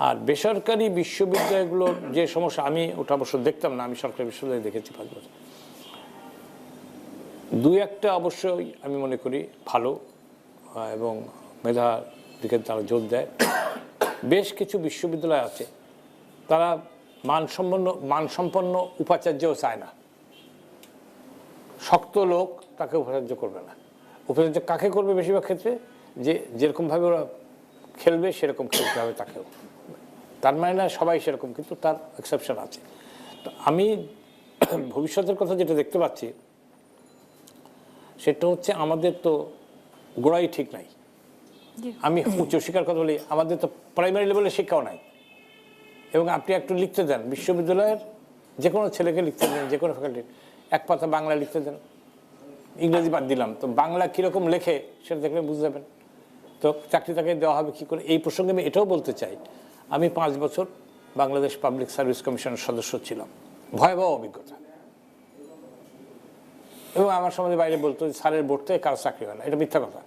আর বেসরকারি বিশ্ববিদ্যালয়গুলোর যে সমস্যা, আমি ওটা অবশ্য দেখতাম না, আমি সরকারি বিশ্ববিদ্যালয় দেখেছি 5 বছর। 2-1টা অবশ্যই আমি মনে করি ভালো এবং মেধার দিকে তারা জোর দেয়। বেশ কিছু বিশ্ববিদ্যালয় আছে তারা মানসম্পন্ন উপাচার্যও চায় না। শক্ত লোক তাকে উপাচার্য করবে না। উপাচার্য কাকে করবে বেশিরভাগ ক্ষেত্রে, যে যেরকমভাবে ওরা খেলবে সেরকম খেলতে হবে তাকেও। তার মানে না সবাই সেরকম, কিন্তু তার এক্সেপশন আছে। তো আমি ভবিষ্যতের কথা যেটা দেখতে পাচ্ছি, সেটা হচ্ছে আমাদের তো গোড়াই ঠিক নাই। আমি উচ্চশিক্ষার কথা বলি, আমাদের তো প্রাইমারি লেভেলের শিক্ষাও নাই। এবং আপনি একটু লিখতে দেন বিশ্ববিদ্যালয়ের যে কোনো ছেলেকে লিখতে দেন, যে কোনো ফ্যাকাল্টির এক পাতা বাংলা লিখতে দেন, ইংরেজি বাদ দিলাম, তো বাংলা কীরকম লেখে সেটা দেখলে বুঝতে যাবেন। তো চাকরি তাকে দেওয়া হবে কী করে? এই প্রসঙ্গে আমি এটাও বলতে চাই, আমি 5 বছর বাংলাদেশ পাবলিক সার্ভিস কমিশনের সদস্য ছিলাম, ভয়াবহ অভিজ্ঞতা। এবং আমার সমাজে বাইরে বলতো যে স্যারের বোর্ড থেকে কারো চাকরি হয় না, এটা মিথ্যা কথা।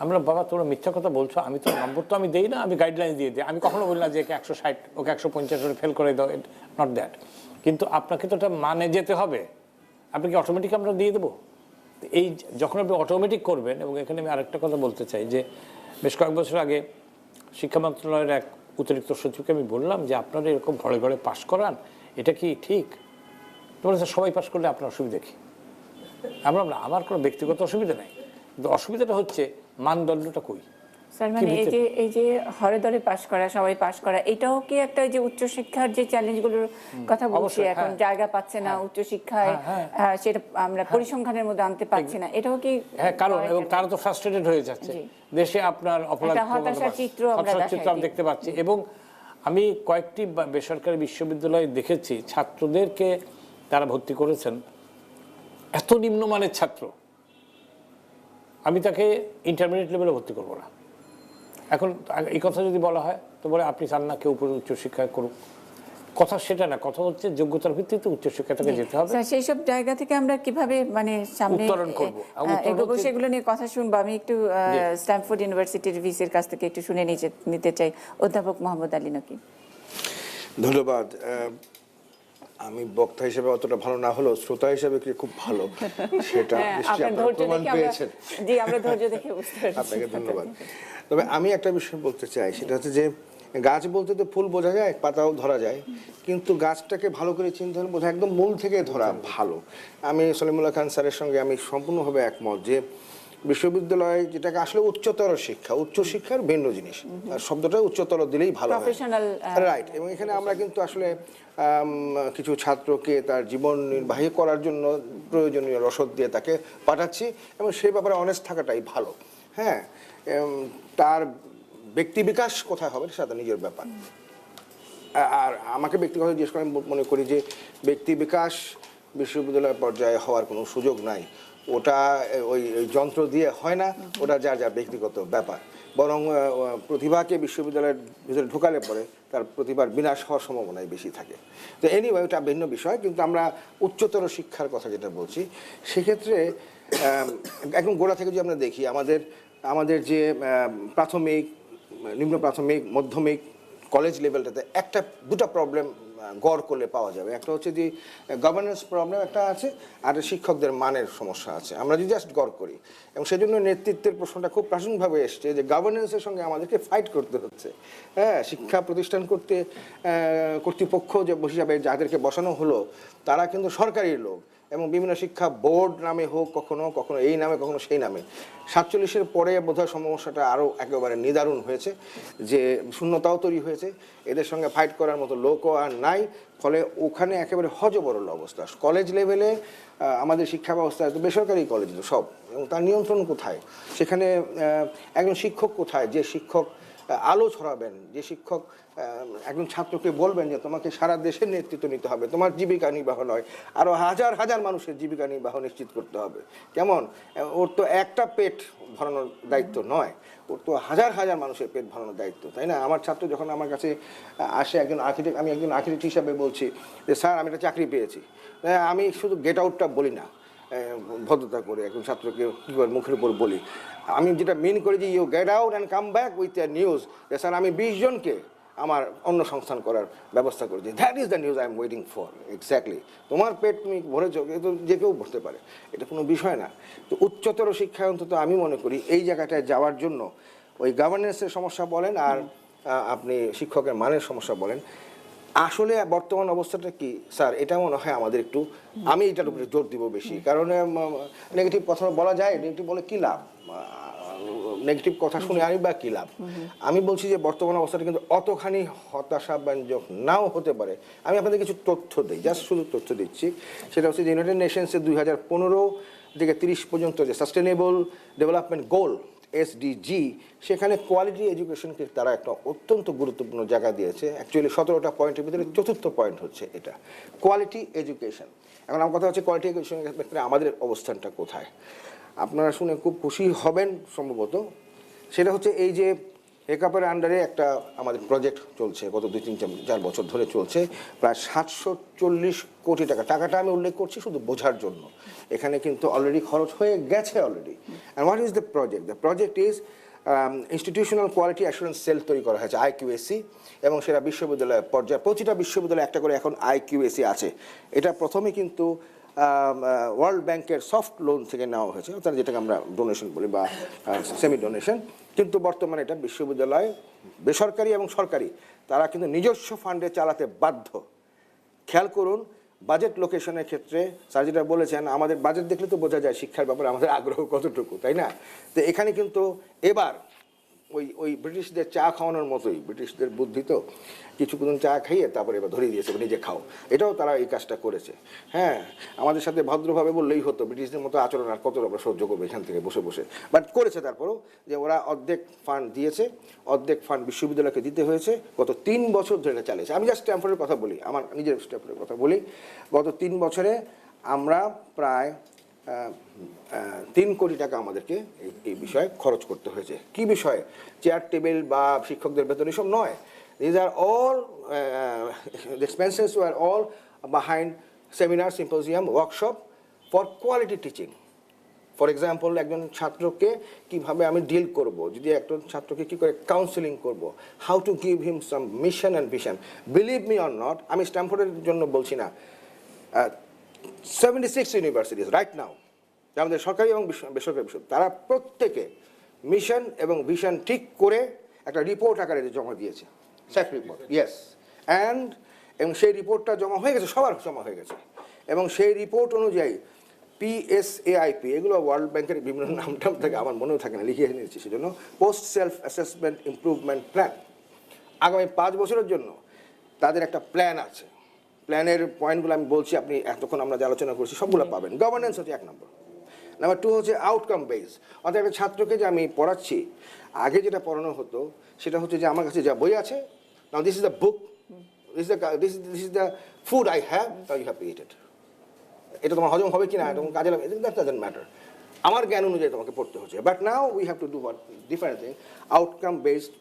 আমরা বাবা তোমরা মিথ্যা কথা বলছো, আমি তো নম্বর তো আমি দেই না, আমি গাইডলাইন দিয়ে দিই। আমি কখনো বলি না যে একে 160 ওকে 150 করে ফেল করে দাও, নট দ্যাট। কিন্তু আপনাকে তো এটা মানে যেতে হবে। আপনি কি অটোমেটিক আমরা দিয়ে দেবো? এই যখন আপনি অটোমেটিক করবেন, এবং এখানে আমি আরেকটা কথা বলতে চাই যে বেশ কয়েক বছর আগে শিক্ষা মন্ত্রণালয়ের এক অতিরিক্ত সচিবকে আমি বললাম যে আপনারা এরকম ঘরে ঘরে পাশ করান, এটা কি ঠিক? তো বলেছে সবাই পাশ করলে আপনার অসুবিধা কি? আমরা আমার কোনো ব্যক্তিগত অসুবিধা নেই, কিন্তু অসুবিধাটা হচ্ছে মানদণ্ডটা কই। স্যার মানে এই যে হরে দরে পাশ করা, সবাই পাশ করা, এটাও কি একটা যে উচ্চশিক্ষার যে চ্যালেঞ্জগুলোর কথা বলছি এখন, জায়গা পাচ্ছে না উচ্চশিক্ষায়, সেটা আমরা পরিসংখ্যানের মধ্যে আনতে পারছি না, এটাও কি? হ্যাঁ, কারণ এবং তারা তো ফ্রাস্ট্রেটেড হয়ে যাচ্ছে। দেশে আপনার অপরাধ চিত্র আমরা দেখতে পাচ্ছি। এবং আমি কয়েকটি বেসরকারি বিশ্ববিদ্যালয়ে দেখেছি ছাত্রদেরকে তারা ভর্তি করেছেন, এত নিম্নমানের ছাত্র, আমি তাকে ইন্টারমিডিয়েট লেভেলে ভর্তি করবো না। এখন এই কথা যদি বলা হয় তো বলে আপনি চান না কেউ উপরে উচ্চশিক্ষা করুক, কথা সেটা না, কথা হচ্ছে যোগ্যতার ভিত্তিতে উচ্চশিক্ষা থেকে যেতে হবে। সেই সব জায়গা থেকে আমরা কিভাবে মানে সামনে উত্তরণ করব, সেগুলো নিয়ে কথা শুনবো। আমি একটু স্ট্যানফোর্ড ইউনিভার্সিটির ভিসির কাছ থেকে একটু শুনে নিতে চাই, অধ্যাপক মোহাম্মদ আলী নকি। ধন্যবাদ। আমি বক্তা হিসেবে অতটা ভালো না হলেও শ্রোতা হিসেবে খুব ভালো, সেটা আপনারা প্রমাণ পেয়েছেন। জি, আমরা ধৈর্য দেখে বুঝতে পারছি। আপনাকে ধন্যবাদ। তবে আমি একটা বিষয় বলতে চাই, সেটা হচ্ছে যে গাছ বলতে তো ফুল বোঝা যায়, পাতাও ধরা যায়, কিন্তু গাছটাকে ভালো করে চিন্তা করে বোঝা একদম মূল থেকে ধরা ভালো। আমি সলিমুল্লাহ খান স্যারের সঙ্গে আমি সম্পূর্ণভাবে একমত যে বিশ্ববিদ্যালয় যেটাকে আসলে উচ্চতর শিক্ষা, উচ্চশিক্ষার ভিন্ন জিনিস, শব্দটা উচ্চতর দিলেই ভালো হয়, রাইট। এবং এখানে আমরা কিন্তু আসলে কিছু ছাত্রকে তার জীবন নির্বাহী করার জন্য প্রয়োজনীয় রসদ দিয়ে তাকে পাঠাচ্ছি, এবং সেই ব্যাপারে অনেস্ট থাকাটাই ভালো। হ্যাঁ, তার ব্যক্তি বিকাশ কোথায় হবে সেটা নিজের ব্যাপার। আর আমাকে ব্যক্তিগত জিজ্ঞেস করে আমি মনে করি যে ব্যক্তি বিকাশ বিশ্ববিদ্যালয় পর্যায়ে হওয়ার কোনো সুযোগ নাই, ওটা ওই যন্ত্র দিয়ে হয় না, ওটা যার যার ব্যক্তিগত ব্যাপার। বরং প্রতিভাকে বিশ্ববিদ্যালয়ের ভিতরে ঢোকালে পরে তার প্রতিভার বিনাশ হওয়ার সম্ভাবনাই বেশি থাকে। তো এনিওয়ে ওটা ভিন্ন বিষয়, কিন্তু আমরা উচ্চতর শিক্ষার কথা যেটা বলছি সেক্ষেত্রে একদম গোড়া থেকে যদি আমরা দেখি আমাদের যে প্রাথমিক, নিম্ন প্রাথমিক, মাধ্যমিক, কলেজ লেভেলটাতে দুটা প্রবলেম গড় করলে পাওয়া যাবে। একটা হচ্ছে যে গভর্নেন্স প্রবলেম একটা আছে, আর শিক্ষকদের মানের সমস্যা আছে। আমরা যদি জাস্ট গড় করি, এবং সেজন্য নেতৃত্বের প্রশ্নটা খুব প্রাসঙ্গিকভাবে এসছে যে গভর্নেন্সের সঙ্গে আমাদেরকে ফাইট করতে হচ্ছে। হ্যাঁ, শিক্ষা প্রতিষ্ঠান কর্তৃপক্ষ যে হিসাবে যাদেরকে বসানো হলো তারা কিন্তু সরকারি লোক, এবং বিভিন্ন শিক্ষা বোর্ড নামে হোক, কখনো কখনো এই নামে, কখনো সেই নামে। 47-এর পরে বোধহয় সমস্যাটা আরও একেবারে নিদারুণ হয়েছে, যে শূন্যতাও তৈরি হয়েছে, এদের সঙ্গে ফাইট করার মতো লোকও আর নাই। ফলে ওখানে একেবারে হজবরল অবস্থা। কলেজ লেভেলে আমাদের শিক্ষা ব্যবস্থা তো বেসরকারি কলেজ সব, এবং তার নিয়ন্ত্রণ কোথায়? সেখানে একজন শিক্ষক কোথায়, যে শিক্ষক আলো ছড়াবেন, যে শিক্ষক একজন ছাত্রকে বলবেন যে তোমাকে সারা দেশের নেতৃত্ব নিতে হবে, তোমার জীবিকা নির্বাহ নয়, আরও হাজার হাজার মানুষের জীবিকা নির্বাহ নিশ্চিত করতে হবে। কেমন? ওর তো একটা পেট ভরানোর দায়িত্ব নয়, ওর তো হাজার হাজার মানুষের পেট ভরানোর দায়িত্ব, তাই না? আমার ছাত্র যখন আমার কাছে আসে, একজন আর্কিটেক্ট, আমি একজন আর্কিটেক্ট হিসাবে বলছি যে স্যার আমি একটা চাকরি পেয়েছি, আমি শুধু গেট আউটটা বলি না ভদ্রতা করে, একজন ছাত্রকে কী করে মুখের উপর বলি, আমি যেটা মিন করি যে you get out and come back with a news যে স্যার আমি 20 জনকে আমার অন্য সংস্থান করার ব্যবস্থা করেছি। That is the news I am waiting for. Exactly, তোমার পেট তুমি ভরেছ, এ তো যে কেউ ভরতে পারে, এটা কোনো বিষয় না। তো উচ্চতর শিক্ষায় অন্তত আমি মনে করি এই জায়গাটায় যাওয়ার জন্য ওই গভর্নেন্সের সমস্যা বলেন আর আপনি শিক্ষকের মানের সমস্যা বলেন, আসলে বর্তমান অবস্থাটা কি স্যার, এটা মনে হয় আমাদের একটু, আমি এটার উপরে জোর দিব বেশি। কারণ নেগেটিভ কথা বলা যায়, নেগেটিভ বলে কী লাভ, নেগেটিভ কথা শুনে আমি বা কী লাভ? আমি বলছি যে বর্তমান অবস্থাটা কিন্তু অতখানি হতাশাব্যঞ্জক নাও হতে পারে। আমি আপনাদের কিছু তথ্য দিই, জাস্ট শুধু তথ্য দিচ্ছি। সেটা হচ্ছে যে ইউনাইটেড নেশনসের 2015 থেকে 30 পর্যন্ত যে সাস্টেনেবল ডেভেলপমেন্ট গোল SDG, সেখানে কোয়ালিটি এডুকেশনকে তারা একটা অত্যন্ত গুরুত্বপূর্ণ জায়গা দিয়েছে। অ্যাকচুয়ালি 17টা পয়েন্টের ভিতরে চতুর্থ পয়েন্ট হচ্ছে এটা, কোয়ালিটি এডুকেশন। এখন আমার কথা হচ্ছে কোয়ালিটি এডুকেশনের ক্ষেত্রে আমাদের অবস্থানটা কোথায়। আপনারা শুনে খুব খুশি হবেন সম্ভবত, সেটা হচ্ছে এই যে একাপের আন্ডারে একটা আমাদের প্রজেক্ট চলছে, গত 2-3-4 বছর ধরে চলছে, প্রায় 740 কোটি টাকা। টাকাটা আমি উল্লেখ করছি শুধু বোঝার জন্য, এখানে কিন্তু অলরেডি খরচ হয়ে গেছে already. And what is the project? The project is institutional quality assurance sell তৈরি করা হয়েছে, IQAC, এবং সেটা বিশ্ববিদ্যালয়ের পর্যায়ে প্রতিটা বিশ্ববিদ্যালয়ে একটা করে এখন IQAC আছে। এটা প্রথমে কিন্তু ওয়ার্ল্ড ব্যাংকের সফট লোন থেকে নেওয়া হয়েছে, অর্থাৎ যেটাকে আমরা ডোনেশন বলি বা সেমি ডোনেশন, কিন্তু বর্তমানে এটা বিশ্ববিদ্যালয় বেসরকারি এবং সরকারি তারা কিন্তু নিজস্ব ফান্ডে চালাতে বাধ্য। খেয়াল করুন বাজেট লোকেশনের ক্ষেত্রে স্যার যেটা বলেছেন, আমাদের বাজেট দেখলে তো বোঝা যায় শিক্ষার ব্যাপারে আমাদের আগ্রহ কতটুকু, তাই না? তো এখানে কিন্তু এবার ওই ব্রিটিশদের চা খাওয়ানোর মতোই, ব্রিটিশদের বুদ্ধি তো, কিছুক্ষণ চা খাইয়ে তারপরে এবার ধরিয়ে দিয়েছে নিজে খাও, এটাও তারা এই কাজটা করেছে। হ্যাঁ, আমাদের সাথে ভদ্রভাবে বললেই হতো, ব্রিটিশদের মতো আচরণ আর কত আমরা সহ্য করবো এখান থেকে বসে বসে, বাট করেছে। তারপরেও যে ওরা অর্ধেক ফান্ড দিয়েছে, অর্ধেক ফান্ড বিশ্ববিদ্যালয়কে দিতে হয়েছে, গত 3 বছর ধরে এটা চালিয়েছে। আমি জাস্ট স্ট্যামফোর্ডের কথা বলি, আমার নিজের স্ট্যামফোর্ডের কথা বলি, গত 3 বছরে আমরা প্রায় 3 কোটি টাকা আমাদেরকে এই বিষয়ে খরচ করতে হয়েছে। কি বিষয়ে? চেয়ার টেবিল বা শিক্ষকদের বেতন এসব নয়। These are all the expenses were all behind seminar, symposium, workshop for quality teaching. For example, একজন ছাত্রকে কিভাবে আমি ডিল করব, যদি একজন ছাত্রকে কী করে কাউন্সেলিং করব, how to give him some mission and vision. Believe me or not, আমি স্ট্যামফোর্ডের জন্য বলছি না, 76 ইউনিভার্সিটিস রাইট নাও, আমাদের সরকারি এবং বেসরকারি বিশ্ববিদ্যালয়, তারা প্রত্যেকে মিশন এবং ভিশন ঠিক করে একটা রিপোর্ট আকারে জমা দিয়েছে, স্যাক রিপোর্ট, ইয়েস। এবং সেই রিপোর্টটা জমা হয়ে গেছে, সবার জমা হয়ে গেছে, এবং সেই রিপোর্ট অনুযায়ী PSAIP, এগুলো ওয়ার্ল্ড ব্যাংকের বিভিন্ন নাম থাকে, আমার মনেও থাকে না, লিখিয়ে নিয়েছি, সেজন্য post self assessment improvement plan, আগামী 5 বছরের জন্য তাদের একটা প্ল্যান আছে। প্ল্যানের পয়েন্টগুলো আমি বলছি, আপনি এতক্ষণ আমরা যে আলোচনা করছি সবগুলো পাবেন। গভর্নেন্স হচ্ছে 1 নম্বর। নাম্বার 2 হচ্ছে আউটকাম বেস, অর্থাৎ একটা ছাত্রকে যে আমি পড়াচ্ছি, আগে যেটা পড়ানো হতো সেটা হচ্ছে যে আমার কাছে যা বই আছে, now this is the book, this is the food I have, now you have to eat it. এটা তোমার হজম হবে কি না, এটা কাজে লাগবে, দ্যাট ডাজন্ট ম্যাটার, আমার জ্ঞান অনুযায়ী তোমাকে পড়তে হচ্ছে। But now we have to do what different thing, outcome based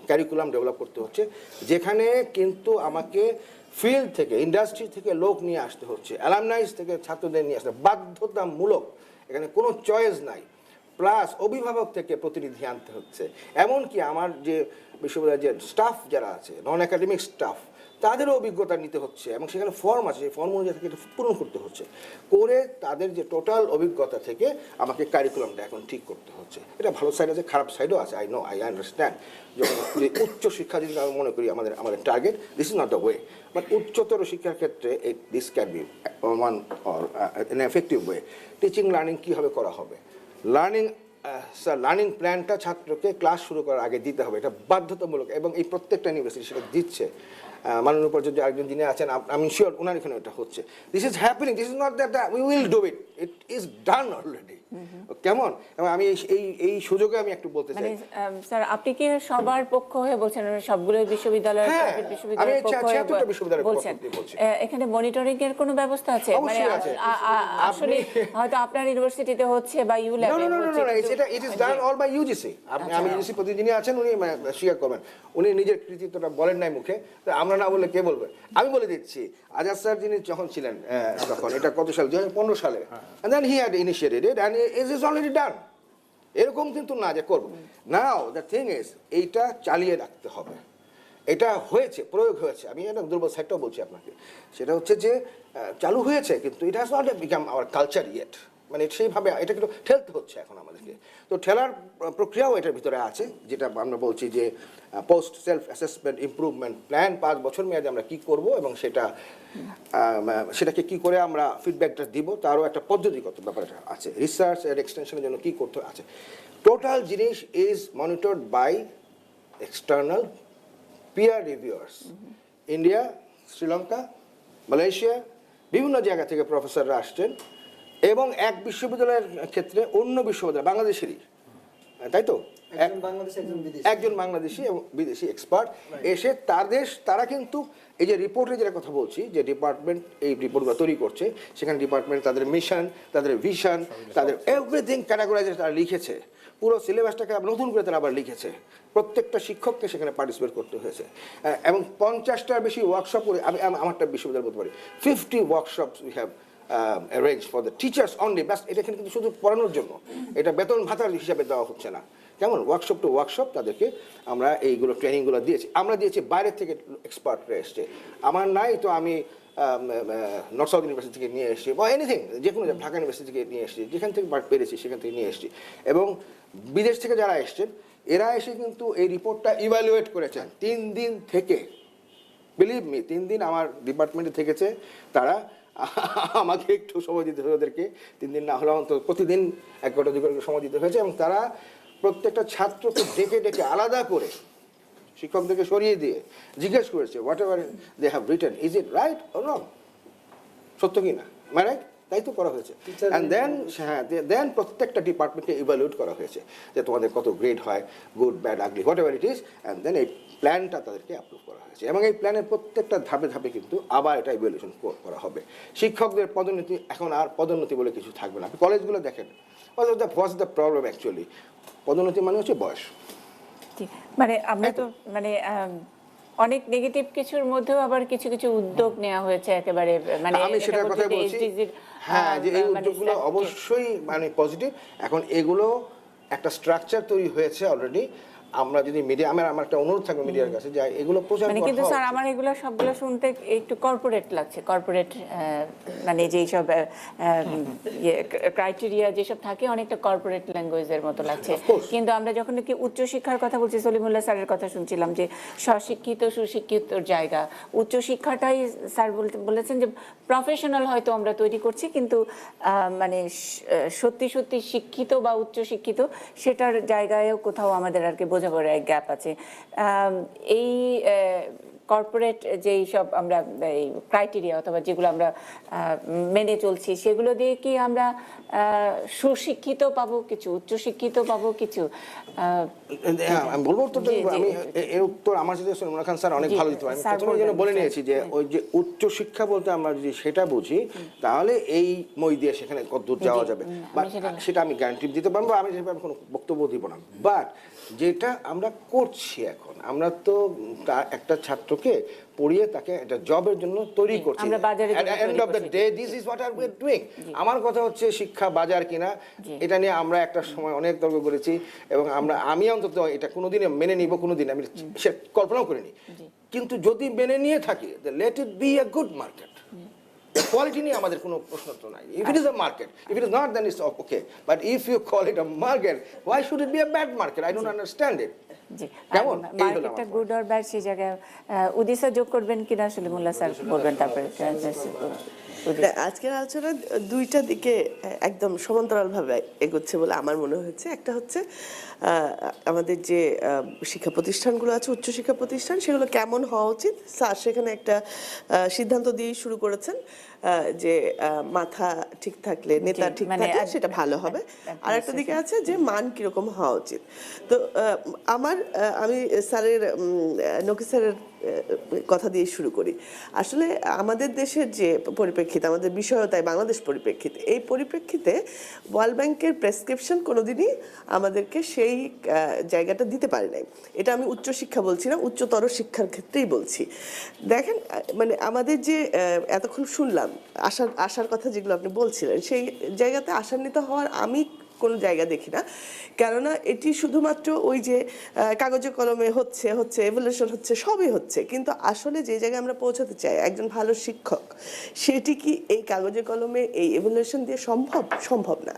curriculum develop করতে হচ্ছে, যেখানে কিন্তু আমাকে ফিল্ড থেকে, ইন্ডাস্ট্রি থেকে লোক নিয়ে আসতে হচ্ছে, অ্যালামনাইজ থেকে ছাত্রদের নিয়ে আসতে, বাধ্যতামূলক, এখানে কোনো চয়েস নাই। প্লাস অভিভাবক থেকে প্রতিনিধি আনতে হচ্ছে, এমনকি আমার যে বিশ্ববিদ্যালয়ের যে স্টাফ যারা আছে, নন একাডেমিক স্টাফ, তাদেরও অভিজ্ঞতা নিতে হচ্ছে, এবং সেখানে ফর্ম আছে, সেই ফর্ম অনুযায়ী থেকে এটা পূরণ করতে হচ্ছে, করে তাদের যে টোটাল অভিজ্ঞতা থেকে আমাকে কারিকুলামটা এখন ঠিক করতে হচ্ছে। এটা ভালো সাইড আছে, খারাপ সাইডও আছে, আই নো, আই আন্ডারস্ট্যান্ড। যখন যে উচ্চ শিক্ষা যদি আমি মনে করি আমাদের target, this is not the way, but উচ্চতর শিক্ষার ক্ষেত্রে this can be one or N effective way. Teaching learning কীভাবে করা হবে, লার্নিং প্ল্যানটা ছাত্রকে ক্লাস শুরু করার আগে দিতে হবে, এটা বাধ্যতামূলক, এবং এই প্রত্যেকটা ইউনিভার্সিটি সেটা দিচ্ছে। মাননীয় উপাচার্য আরেকজন যিনি আছেন, আমি শিওর ওনার এখানে এটা হচ্ছে, this is happening, this is not that we will do it, it is done already. কেমন? এবং আমি এই সুযোগে আমি একটু বলতে চাই, স্যার আপনি কি সবার পক্ষ হয়ে বলছেন, সবগুলো বিশ্ববিদ্যালয়, হ্যাঁ, প্রাইভেট বিশ্ববিদ্যালয়ের আমি পক্ষ হয়ে 76টা বিশ্ববিদ্যালয়ের পক্ষ বলছেন? থেকে বলছি। এখানে মনিটরিং এর কোনো ব্যবস্থা আছে? মানে অবশ্যই আছে। আসলে হয়তো আপনার ইউনিভার্সিটিতে হচ্ছে বা ইউল্যাবে হচ্ছে, it is done all by UGC. আমি ইউজিসি প্রতিনিধি আছেন, উনি স্বীকার করবেন, উনি নিজের কৃতিত্বটা বলেন নাই মুখে, তো আমরা না বললে কে বলবে? আমি বলে দিচ্ছি, আজাদ স্যার যিনি যখন ছিলেন তখন, এটা কত সালে, 2015 সালে, and then he had initiated it and it is already done. এরকম কিন্তু না যে করব। নাও দ্য থিং ইজ, এইটা চালিয়ে রাখতে হবে। এটা হয়েছে, প্রয়োগ হয়েছে, আমি একটা দুর্বল সাইডটাও বলছি আপনাকে, সেটা হচ্ছে যে চালু হয়েছে, কিন্তু it has not become hour culture yet, মানে সেইভাবে এটা কিন্তু ঠেলতে হচ্ছে এখন আমাদেরকে। তো ঠেলার প্রক্রিয়াও এটার ভিতরে আছে, যেটা আমরা বলছি যে post self assessment improvement plan, 5 বছর মেয়াদে আমরা কী করব এবং সেটাকে কী করে আমরা ফিডব্যাকটা দিব, তারও একটা পদ্ধতিগত ব্যাপারটা আছে। রিসার্চ অ্যান্ড এক্সটেনশনের জন্য কী করতে আছে, টোটাল জিনিস is monitored by external peer reviewers. India, Sri Lanka, Malaysia, বিভিন্ন জায়গা থেকে প্রফেসররা আসছেন, এবং এক বিশ্ববিদ্যালয়ের ক্ষেত্রে অন্য বিশ্ববিদ্যালয় বাংলাদেশেরই, তাই তো, একজন বাংলাদেশি এবং বিদেশি এক্সপার্ট এসে তারা কিন্তু এই যে রিপোর্টে যেটা কথা বলছি, যে ডিপার্টমেন্ট এই রিপোর্টগুলো তৈরি করছে, সেখানে ডিপার্টমেন্ট তাদের মিশন, তাদের ভিশন, তাদের এভরিথিং ক্যাটাগরাইজ তারা লিখেছে, পুরো সিলেবাসটাকে নতুন করে তারা আবার লিখেছে, প্রত্যেকটা শিক্ষককে সেখানে পার্টিসিপেট করতে হয়েছে, এবং 50টার বেশি ওয়ার্কশপ করে আমি আমারটা বিশ্ববিদ্যালয় বলতে পারি 50 workshops we have arrange for the teachers only. ব্যাস এটা কিন্তু শুধু পড়ানোর জন্য, এটা বেতন ভাতার হিসাবে দেওয়া হচ্ছে না, কেমন ওয়ার্কশপ টু ওয়ার্কশপ তাদেরকে আমরা এইগুলো ট্রেনিংগুলো দিয়েছি। আমরা দিয়েছি বাইরের থেকে এক্সপার্টরা এসছে, আমার নাই তো আমি নর্থ সাউথ ইউনিভার্সিটি থেকে নিয়ে এসেছি, বা এনিথিং যে কোনো ঢাকা ইউনিভার্সিটি থেকে নিয়ে এসেছি, যেখান থেকে পেরেছি সেখান থেকে নিয়ে এসেছি। এবং বিদেশ থেকে যারা এসছেন এরা এসে কিন্তু এই রিপোর্টটা ইভ্যালুয়েট করেছেন 3 দিন থেকে, বিলিভ মি 3 দিন আমার ডিপার্টমেন্টে থেকেছে তারা। আমাকে একটু সময় দিতে হয়েছে ওদেরকে, 3 দিন না হলে অন্তত প্রতিদিন 1 ঘন্টা 2 ঘন্টা সময় দিতে হয়েছে, এবং তারা প্রত্যেকটা ছাত্রকে ডেকে ডেকে আলাদা করে শিক্ষকদেরকে সরিয়ে দিয়ে জিজ্ঞেস করেছে whatever they have written, is it right or wrong, সত্য কি না, রাইট, তাই তো করা হয়েছে। অ্যান্ড দেন প্রত্যেকটা ডিপার্টমেন্টকে ইভ্যালুয়েট করা হয়েছে যে তোমাদের কত গ্রেড হয়, good bad ugly whatever it is, and then এই প্ল্যানটা তাদেরকে অ্যাপ্রুভ করা হয়েছে, এবং এই প্ল্যানের প্রত্যেকটা ধাপে ধাপে কিন্তু আবার এটা ইভ্যালুয়েশন করা হবে। শিক্ষকদের পদোন্নতি, এখন আর পদোন্নতি বলে কিছু থাকবে না। আপনি কলেজগুলো দেখেন, হোয়াটস দ্য প্রবলেম অ্যাকচুয়ালি, পদোন্নতি মানে হচ্ছে বয়স। মানে আমরা তো মানে অনেক নেগেটিভ কিছুর মধ্যেও আবার কিছু কিছু উদ্যোগ নেওয়া হয়েছে একেবারে, মানে আমি সেটার কথা বলছি, হ্যাঁ, যে এই উদ্যোগগুলো অবশ্যই মানে পজিটিভ। এখন এগুলো একটা স্ট্রাকচার তৈরি হয়েছে অলরেডি। আমরা যদি মিডিয়া, আমার একটা অনুরোধ থাকবে মিডিয়ার কাছে যে এগুলো প্রচার মানে, কিন্তু স্যার আমার এগুলো সবগুলো শুনতে একটু কর্পোরেট লাগছে, কর্পোরেট মানে যেই সব ক্রাইটেরিয়া যেসব থাকে অনেকটা কর্পোরেট ল্যাঙ্গুয়েজের মতো লাগছে। কিন্তু আমরা যখন কি উচ্চশিক্ষার কথা বলছি, সলিমুল্লাহ স্যারের কথা শুনছিলাম যে স্বশিক্ষিত সুশিক্ষিত জায়গা, উচ্চশিক্ষাটাই স্যার বলেছেন যে প্রফেশনাল হয়তো আমরা তৈরি করছি, কিন্তু মানে সত্যি সত্যি শিক্ষিত বা উচ্চশিক্ষিত সেটার জায়গায়ও কোথাও আমাদের আর কি বোঝাপড়ার এক গ্যাপ আছে। এই কর্পোরেট যেই সব আমরা এই ক্রাইটেরিয়া অথবা যেগুলো আমরা মেনে চলছি, সেগুলো দিয়ে কি আমরা সুশিক্ষিত পাবো কিছু, উচ্চশিক্ষিত পাবো কিছু? আমি বলবো উত্তরটা, আমি এর উত্তর আমার সাথে সলিমুল্লাহ খান স্যার অনেক ভালো দিতে পারেন। প্রথমে যেন বলে নিয়েছি যে ওই যে উচ্চশিক্ষা বলতে আমরা যদি সেটা বুঝি, তাহলে এই মই দিয়ে সেখানে কত দূর যাওয়া যাবে, বাট সেটা আমি গ্যারান্টি দিতে পারবো, আমি সেভাবে কোনো বক্তব্য দিব না। বাট যেটা আমরা করছি এখন, আমরা তো একটা ছাত্রকে পড়িয়ে তাকে একটা জবের জন্য তৈরি করছি। End of the day this is what are we are doing. আমার কথা হচ্ছে শিক্ষা বাজার কিনা, এটা নিয়ে আমরা একটা সময় অনেক তর্ক করেছি, এবং আমি অন্তত এটা কোনোদিনই মেনে নিব, কোনোদিন আমি সে কল্পনাও করিনি। কিন্তু যদি মেনে নিয়ে থাকি, let it be a good market. Quality নিয়ে আমাদের কোনো প্রশ্ন তো নাই। If it is a market, if it is not, then it's okay, but if you call it a market, why should it be a bad market? I don't understand it. কেমন মার্কেটটা good or bad সেই জায়গায় উদিসা যোগ করবেন কিনা Salimullah sir বলবেন, তারপরে আজকের আলোচনা দুইটা দিকে একদম সমান্তরালভাবে এগোচ্ছে বলে আমার মনে হয়েছে। একটা হচ্ছে আমাদের যে শিক্ষা প্রতিষ্ঠানগুলো আছে, উচ্চশিক্ষা প্রতিষ্ঠান, সেগুলো কেমন হওয়া উচিত। স্যার সেখানে একটা সিদ্ধান্ত দিয়ে শুরু করেছেন যে মাথা ঠিক থাকলে, নেতা ঠিক থাকলে সেটা ভালো হবে। আর একটা দিকে আছে যে মান কিরকম হওয়া উচিত। তো আমি স্যারের নকি স্যারের কথা দিয়ে শুরু করি। আসলে আমাদের দেশের যে পরিপ্রেক্ষিতে, আমাদের বিষয়তায় বাংলাদেশ পরিপ্রেক্ষিতে, এই পরিপ্রেক্ষিতে ওয়ার্ল্ড ব্যাংকের প্রেসক্রিপশন কোনোদিনই আমাদেরকে সেই জায়গাটা দিতে পারে নাই। এটা আমি উচ্চশিক্ষা বলছি না, উচ্চতর শিক্ষার ক্ষেত্রেই বলছি। দেখেন, মানে আমাদের যে এতক্ষণ শুনলাম আশার কথা যেগুলো আপনি বলছিলেন, সেই জায়গাতে আশান্বিত হওয়ার আমি কোনো জায়গা দেখি না। কেননা এটি শুধুমাত্র ওই যে কাগজে কলমে হচ্ছে এভলিউশন হচ্ছে, সবই হচ্ছে, কিন্তু আসলে যে জায়গায় আমরা পৌঁছাতে চাই, একজন ভালো শিক্ষক, সেটি কি এই কাগজে কলমে এই এভলিউশন দিয়ে সম্ভব না।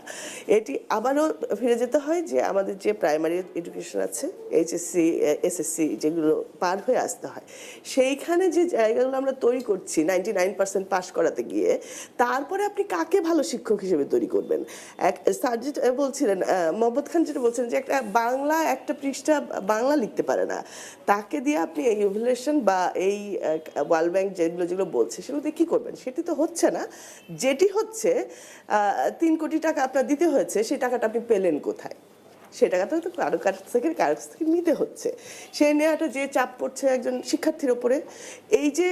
এটি আবারও ফিরে যেতে হয় যে আমাদের যে প্রাইমারি এডুকেশন আছে, এইচএসসি এসএসসি যেগুলো পার হয়ে আসতে হয়, সেইখানে যে জায়গাগুলো আমরা তৈরি করছি 99% পাস করাতে গিয়ে, তারপরে আপনি কাকে ভালো শিক্ষক হিসেবে তৈরি করবেন? বলছিলেন মোহাম্মদ খান যেটা বলছেন যে একটা পৃষ্ঠা বাংলা লিখতে পারে না, তাকে দিয়ে আপনি এই ইভ্যালুয়েশন বা এই ওয়ার্ল্ড ব্যাংক যেগুলো বলছে সেগুলো দিয়ে কি করবেন? সেটি তো হচ্ছে না। যেটি হচ্ছে 3 কোটি টাকা আপনার দিতে হয়েছে, সেই টাকাটা আপনি পেলেন কোথায়? সেই টাকাটা তো কারো কাছ থেকে নিতে হচ্ছে। সেই নেওয়াটা যে চাপ পড়ছে একজন শিক্ষার্থীর ওপরে, এই যে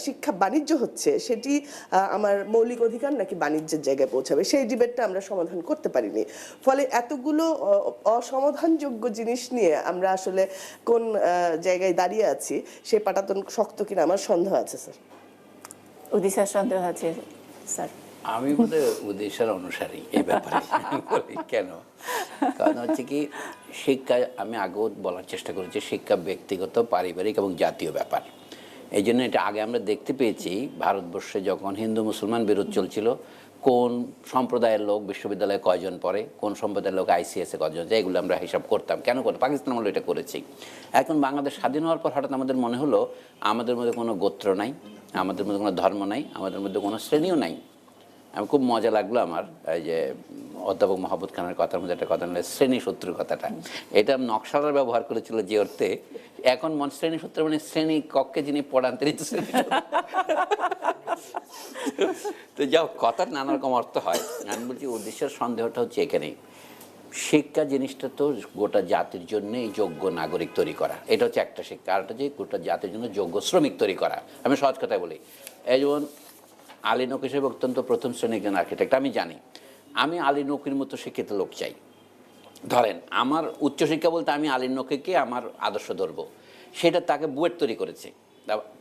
শিক্ষা বাণিজ্য হচ্ছে সেটি আমার মৌলিক অধিকার নাকি বাণিজ্যের জায়গায় পৌঁছাবে, সেই ডিবেটটা আমরা সমাধান করতে পারিনি। ফলে এতগুলো অসমাধানযোগ্য জিনিস নিয়ে আমরা আসলে কোন জায়গায় দাঁড়িয়ে আছি, সেই পাটাতন শক্ত কিনা আমার সন্দেহ আছে স্যার। উদিশার সন্দেহ আছে স্যার? আমি বোধহয় উদ্দেশ্যের অনুসারী এই ব্যাপারে। বলি কেন, কারণ হচ্ছে কি, শিক্ষা আমি আগেও বলার চেষ্টা করেছি, শিক্ষা ব্যক্তিগত, পারিবারিক এবং জাতীয় ব্যাপার। এই জন্য এটা আগে আমরা দেখতে পেয়েছি ভারতবর্ষে যখন হিন্দু মুসলমান বিরোধ চলছিল, কোন সম্প্রদায়ের লোক বিশ্ববিদ্যালয়ে কয়জন পড়ে, কোন সম্প্রদায়ের লোক আইসিএসে কয়জন যায়, এগুলো আমরা হিসাব করতাম। কেন করতাম? পাকিস্তান আমলে এটা করেছি। এখন বাংলাদেশ স্বাধীন হওয়ার পর হঠাৎ আমাদের মনে হলো আমাদের মধ্যে কোনো গোত্র নাই, আমাদের মধ্যে কোনো ধর্ম নাই, আমাদের মধ্যে কোনো শ্রেণীও নাই। আমি খুব মজা লাগলো আমার এই যে অধ্যাপক মাহবুব খানের কথার মধ্যে একটা কথা, শ্রেণী শত্রুর কথাটা। এটা নকশালার ব্যবহার করেছিল যে অর্থে, এখন শ্রেণী শত্রু মানে শ্রেণী কক্ষে যিনি পড়ান তিনি তো শ্রেণী তো যাও, কথার নানা রকম অর্থ হয়। আমি বলছি উদ্দেশ্যের সন্দেহটা হচ্ছে এখানেই, শিক্ষা জিনিসটা তো গোটা জাতির জন্যই যোগ্য নাগরিক তৈরি করা, এটা হচ্ছে একটা শিক্ষা। আর একটা যে গোটা জাতির জন্য যোগ্য শ্রমিক তৈরি করা। আমি সহজ কথায় বলি, এই যেমন আলী নকির সাহেব অত্যন্ত প্রথম শ্রেণীর একজন আর্কিটেক্ট, আমি জানি। আমি আলী নকির মতো শিক্ষিত লোক চাই। ধরেন আমার উচ্চশিক্ষা বলতে আমি আলী নকিকে আমার আদর্শ ধরবো, সেটা তাকে বুয়েট তৈরি করেছে।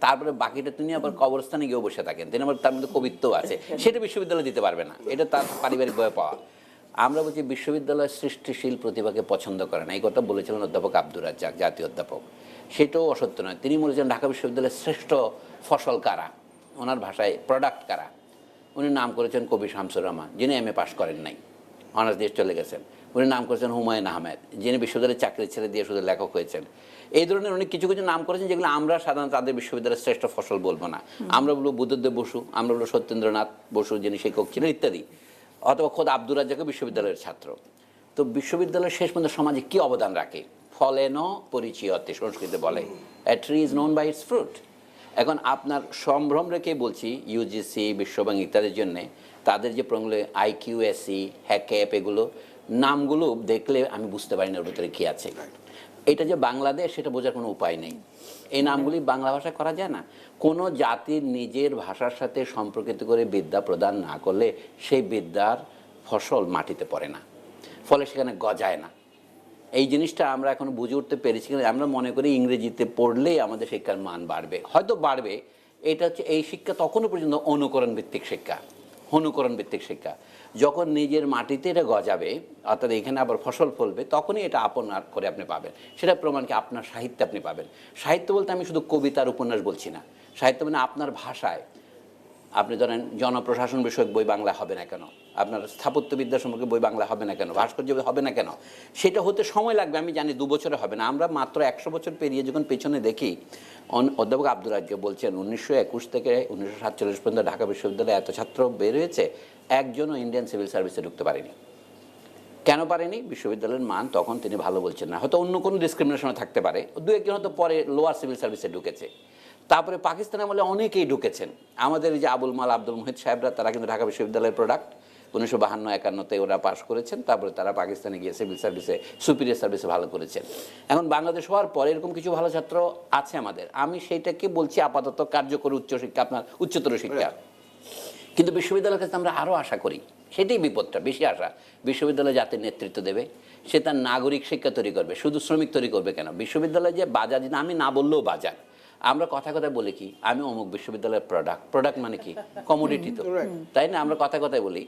তারপরে বাকিটা তিনি আবার কবরস্থানে গিয়েও বসে থাকেন, তিনি আবার তার মধ্যে কবিত্বও আছে, সেটা বিশ্ববিদ্যালয় দিতে পারবে না, এটা তার পারিবারিক বয়ে পাওয়া। আমরা বলছি বিশ্ববিদ্যালয় সৃষ্টিশীল প্রতিভাকে পছন্দ করে না, এই কথা বলেছিলেন অধ্যাপক আব্দুর রাজ্জাক, জাতীয় অধ্যাপক। সেটাও অসত্য নয়। তিনি বলেছেন ঢাকা বিশ্ববিদ্যালয়ের শ্রেষ্ঠ ফসল কারা, ওনার ভাষায় প্রোডাক্ট কারা, উনি নাম করেছেন কবি শামসুর রহমান, যিনি এমএ পাস করেন নাই, অনার্স দিয়ে চলে গেছেন। উনি নাম করেছেন হুমায়ুন আহমেদ, যিনি বিশ্ববিদ্যালয়ের চাকরি ছেড়ে দিয়ে শুধু লেখক হয়েছেন। এই ধরনের অনেক কিছু কিছু নাম করেছেন যেগুলো আমরা সাধারণত তাদের বিশ্ববিদ্যালয়ের শ্রেষ্ঠ ফসল বলবো না। আমরা বলবো বুদ্ধদেব বসু, আমরা বলবো সত্যেন্দ্রনাথ বসু যিনি শিক্ষক ছিলেন ইত্যাদি, অথবা খোদ আব্দুর রাজ্জাকও বিশ্ববিদ্যালয়ের ছাত্র। তো বিশ্ববিদ্যালয়ের শেষ পর্যন্ত সমাজে কী অবদান রাখে? ফলে ন পরিচয়তে, সংস্কৃতে বলে a tree is known by its fruit. এখন আপনার সম্ভ্রম রেখে বলছি, ইউজিসি, বিশ্বব্যাংক ইত্যাদির জন্যে তাদের যে প্রোগ্রামগুলো IQSE, হ্যাকএপ, এগুলো নামগুলো দেখলে আমি বুঝতে পারি না ওর ভিতরে কী আছে। এটা যে বাংলাদেশ সেটা বোঝার কোনো উপায় নেই। এই নামগুলি বাংলা ভাষায় করা যায় না। কোনো জাতির নিজের ভাষার সাথে সম্পর্কিত করে বিদ্যা প্রদান না করলে সেই বিদ্যার ফসল মাটিতে পড়ে না, ফলে সেখানে গজায় না। এই জিনিসটা আমরা এখন বুঝে উঠতে পেরেছি। কিন্তু আমরা মনে করি ইংরেজিতে পড়লেই আমাদের শিক্ষার মান বাড়বে, হয়তো বাড়বে। এটা হচ্ছে এই শিক্ষা তখনও পর্যন্ত অনুকরণ ভিত্তিক শিক্ষা, অনুকরণ ভিত্তিক শিক্ষা। যখন নিজের মাটিতে এটা গজাবে, অর্থাৎ এখানে আবার ফসল ফলবে, তখনই এটা আপনার করে আপনি পাবেন। সেটা প্রমাণ কি আপনার সাহিত্যে আপনি পাবেন। সাহিত্য বলতে আমি শুধু কবিতার উপন্যাস বলছি না, সাহিত্য মানে আপনার ভাষায়। আপনি ধরেন জনপ্রশাসন বিষয়ক বই বাংলা হবে না কেন, আপনার স্থাপত্যবিদ্যা সম্পর্কে বই বাংলা হবে না কেন, ভাস্কর্য হবে না কেন, সেটা হতে সময় লাগবে। আমি জানি 2 বছরে হবে না। আমরা মাত্র 100 বছর পেরিয়ে যখন পেছনে দেখি, অধ্যাপক আব্দুর রাজ্জাক বলছেন 1921 থেকে 1947 পর্যন্ত ঢাকা বিশ্ববিদ্যালয়ে এত ছাত্র বের হয়েছে, একজনও ইন্ডিয়ান সিভিল সার্ভিসে ঢুকতে পারেনি। কেন পারেনি? বিশ্ববিদ্যালয়ের মান তখন তিনি ভালো বলছেন না, হয়তো অন্য কোনো ডিসক্রিমিনেশনে থাকতে পারে, 2-1জন হয়তো পরে লোয়ার সিভিল সার্ভিসে ঢুকেছে। তারপরে পাকিস্তানের আমলে অনেকেই ঢুকেছেন। আমাদের যে আবুল মাল আব্দুল মুহিত সাহেবরা, তারা কিন্তু ঢাকা বিশ্ববিদ্যালয়ের প্রোডাক্ট। 1952-51-তে ওরা পাশ করেছেন, তারপরে তারা পাকিস্তানে গিয়ে সিভিল সার্ভিসে, সুপিরিয়র সার্ভিসে ভালো করেছেন। এখন বাংলাদেশ হওয়ার পরে এরকম কিছু ভালো ছাত্র আছে আমাদের। আমি সেইটাকে বলছি আপাতত কার্যকরী উচ্চশিক্ষা, আপনার উচ্চতর শিক্ষা। কিন্তু বিশ্ববিদ্যালয়ের কাছে আমরা আরও আশা করি, সেটাই বিপদটা, বেশি আশা। বিশ্ববিদ্যালয় জাতির নেতৃত্ব দেবে, সে তার নাগরিক শিক্ষা তৈরি করবে, শুধু শ্রমিক তৈরি করবে কেন? বিশ্ববিদ্যালয় যে বাজার, যেটা আমি না বললেও বাজার। আমরা কথায় কথায় বলি কি, আমি অমুক বিশ্ববিদ্যালয়ের প্রোডাক্ট। প্রোডাক্ট মানে কি? কমোডিটি তো, তাই না? আমরা কথায় কথায় বলি।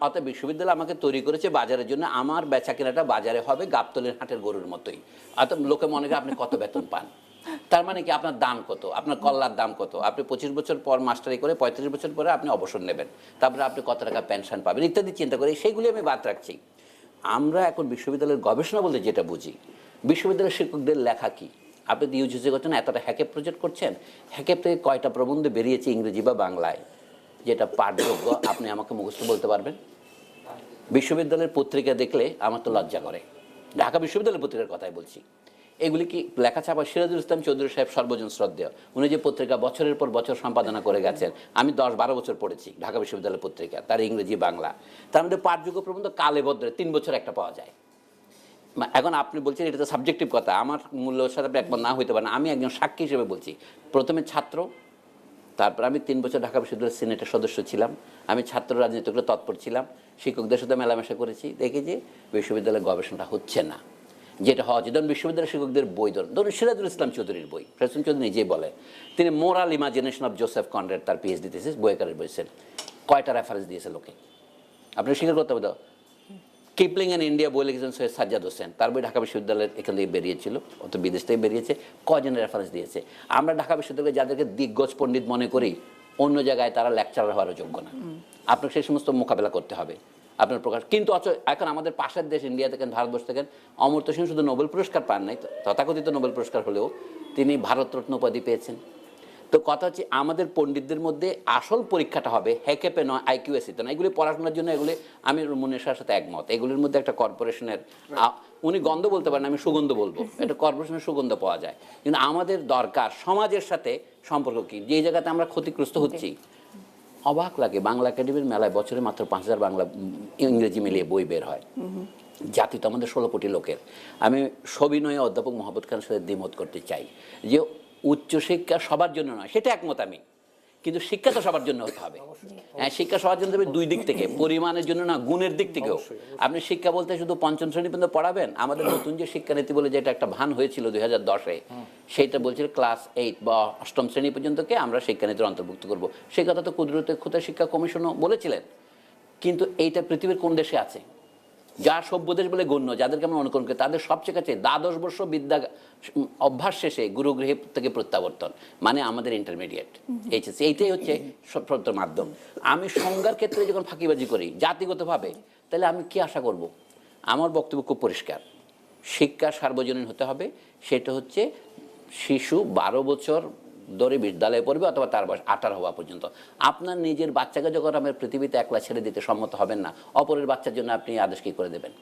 অর্থাৎ বিশ্ববিদ্যালয় আমাকে তৈরি করেছে বাজারের জন্য, আমার বেচা কেনাটা বাজারে হবে গাবতলের হাটের গরুর মতোই। অর্থাৎ লোকে মনে করে আপনি কত বেতন পান, তার মানে কি আপনার দাম কত, আপনার কল্লার দাম কত, আপনি 25 বছর পর মাস্টারি করে 35 বছর পরে আপনি অবসর নেবেন, তারপরে আপনি কত টাকা পেনশন পাবেন ইত্যাদি চিন্তা করে সেইগুলি আমি বাদ রাখছি। আমরা এখন বিশ্ববিদ্যালয়ের গবেষণা বলতে যেটা বুঝি, বিশ্ববিদ্যালয়ের শিক্ষকদের লেখা কি? আপনি ইউজিসি করছেন, এতটা হ্যাকেপ প্রজেক্ট করছেন, হ্যাকেপ থেকে কয়টা প্রবন্ধ বেরিয়েছে ইংরেজি বা বাংলায় যেটা পাঠযোগ্য? আপনি আমাকে মুখস্থ বলতে পারবেন? বিশ্ববিদ্যালয়ের পত্রিকা দেখলে আমার তো লজ্জা করে। ঢাকা বিশ্ববিদ্যালয়ের পত্রিকার কথাই বলছি। এগুলি কি লেখাছাপা? সিরাজুল ইসলাম চৌধুরী সাহেব সর্বজন শ্রদ্ধেয়, উনি যে পত্রিকা বছরের পর বছর সম্পাদনা করে গেছেন, আমি 10-12 বছর পড়েছি ঢাকা বিশ্ববিদ্যালয়ের পত্রিকা, তার ইংরেজি বাংলা। তার মধ্যে পাঠযোগ্য প্রবন্ধ কালে বদলে 3 বছর একটা পাওয়া যায়। এখন আপনি বলছেন এটা তো সাবজেক্টিভ কথা, আমার মূল্যের সাথে আপনি একমত না হইতে পারেন, আমি একজন সাক্ষী হিসেবে বলছি। প্রথমে ছাত্র, তারপর আমি 3 বছর ঢাকা বিশ্ববিদ্যালয়ের সিনেটের সদস্য ছিলাম, আমি ছাত্র রাজনীতিগুলো তৎপর ছিলাম, শিক্ষকদের সাথে মেলামেশা করেছি, দেখি যে বিশ্ববিদ্যালয়ের গবেষণাটা হচ্ছে না যেটা হওয়া উচিত। ধরুন বিশ্ববিদ্যালয়ের শিক্ষকদের বই ধরুন সিরাজুল ইসলাম চৌধুরীর বই, সিরাজুল চৌধুরী নিজেই বলে তিনি moral imagination of Joseph Conrad তার পিএইচডি থিসিস বইকারের বইছেন, কয়টা রেফারেন্স দিয়েছে লোকে, আপনি স্বীকার করতে হবে। কিপলিং অ্যান্ড ইন্ডিয়া বই লিখেছেন সৈয়দ সাজ্জাদ হোসেন, তার বই ঢাকা বিশ্ববিদ্যালয়ের এখান থেকে বেরিয়েছিল, অত বিদেশ থেকে বেরিয়েছে, কজনের রেফারেন্স দিয়েছে। আমরা ঢাকা বিশ্ববিদ্যালয়ে যাদেরকে দিগ্গজ পণ্ডিত মনে করি, অন্য জায়গায় তারা লেকচারার হওয়ারও যোগ্য না। আপনাকে সেই সমস্ত মোকাবেলা করতে হবে আপনার প্রকাশ। কিন্তু এখন আমাদের পাশের দেশ ইন্ডিয়া থেকে, ভারতবর্ষ থেকে অমর্ত্য সেন শুধু নোবেল পুরস্কার পান নাই, তথাকথিত নোবেল পুরস্কার হলেও তিনি ভারতরত্ন উপাধি পেয়েছেন। তো কথা হচ্ছে আমাদের পণ্ডিতদের মধ্যে আসল পরীক্ষাটা হবে হ্যাকেপে নয়, আইকিউএসিতে নয়। এগুলি পড়াশোনার জন্য, এগুলি আমি মুনের সাথে একমত। এগুলির মধ্যে একটা কর্পোরেশনের, উনি গন্ধ বলতে পারেন, আমি সুগন্ধ বলবো, এটা কর্পোরেশনের সুগন্ধ পাওয়া যায়। কিন্তু আমাদের দরকার সমাজের সাথে সম্পর্ক কি, যে জায়গাতে আমরা ক্ষতিগ্রস্ত হচ্ছি। অবাক লাগে, বাংলা একাডেমির মেলায় বছরে মাত্র 5000 বাংলা ইংরেজি মিলিয়ে বই বের হয়। জাতি তো আমাদের 16 কোটি লোকের। আমি সবিনয়ে অধ্যাপক মোহাম্মদ খান সাথে দ্বিমত করতে চাই যে উচ্চশিক্ষা সবার জন্য নয়, সেটা একমত আমি, কিন্তু শিক্ষা তো সবার জন্য হতে হবে। হ্যাঁ, শিক্ষা সবার জন্য হবে 2 দিক থেকে, পরিমাণের জন্য না, গুণের দিক থেকেও। আপনি শিক্ষা বলতে শুধু 5ম শ্রেণী পর্যন্ত পড়াবেন। আমাদের নতুন যে শিক্ষানীতি বলে যেটা একটা ভান হয়েছিল 2010-এ, সেইটা বলছিল ক্লাস 8 বা 8ম শ্রেণী পর্যন্তকে আমরা শিক্ষানীতির অন্তর্ভুক্ত করব। সেই কথা তো কুদরতে খুদা শিক্ষা কমিশনও বলেছিলেন। কিন্তু এইটা পৃথিবীর কোন দেশে আছে? যা সভ্য দেশ বলে গণ্য, যাদেরকে আমরা অনুকরণ করি, তাদের সবচেয়ে কাছে 12 বর্ষ বিদ্যা অভ্যাস শেষে গুরুগৃহে থেকে প্রত্যাবর্তন, মানে আমাদের ইন্টারমিডিয়েট এইচএসসি, এইটাই হচ্ছে সবচেয়ে মাধ্যম। আমি সংজ্ঞার ক্ষেত্রে যখন ফাঁকিবাজি করি জাতিগতভাবে, তাহলে আমি কি আশা করব? আমার বক্তব্য খুব পরিষ্কার, শিক্ষা সার্বজনীন হতে হবে। সেটা হচ্ছে শিশু 12 বছর ধরে বিদ্যালয়ে পড়বে অথবা তার বয়স 18 হওয়া পর্যন্ত। আপনার নিজের বাচ্চাকে যখন আপনি পৃথিবীতে একলা ছেড়ে দিতে সম্মত হবেন না, অপরের বাচ্চার জন্য আপনি আদেশ কী করে দেবেন?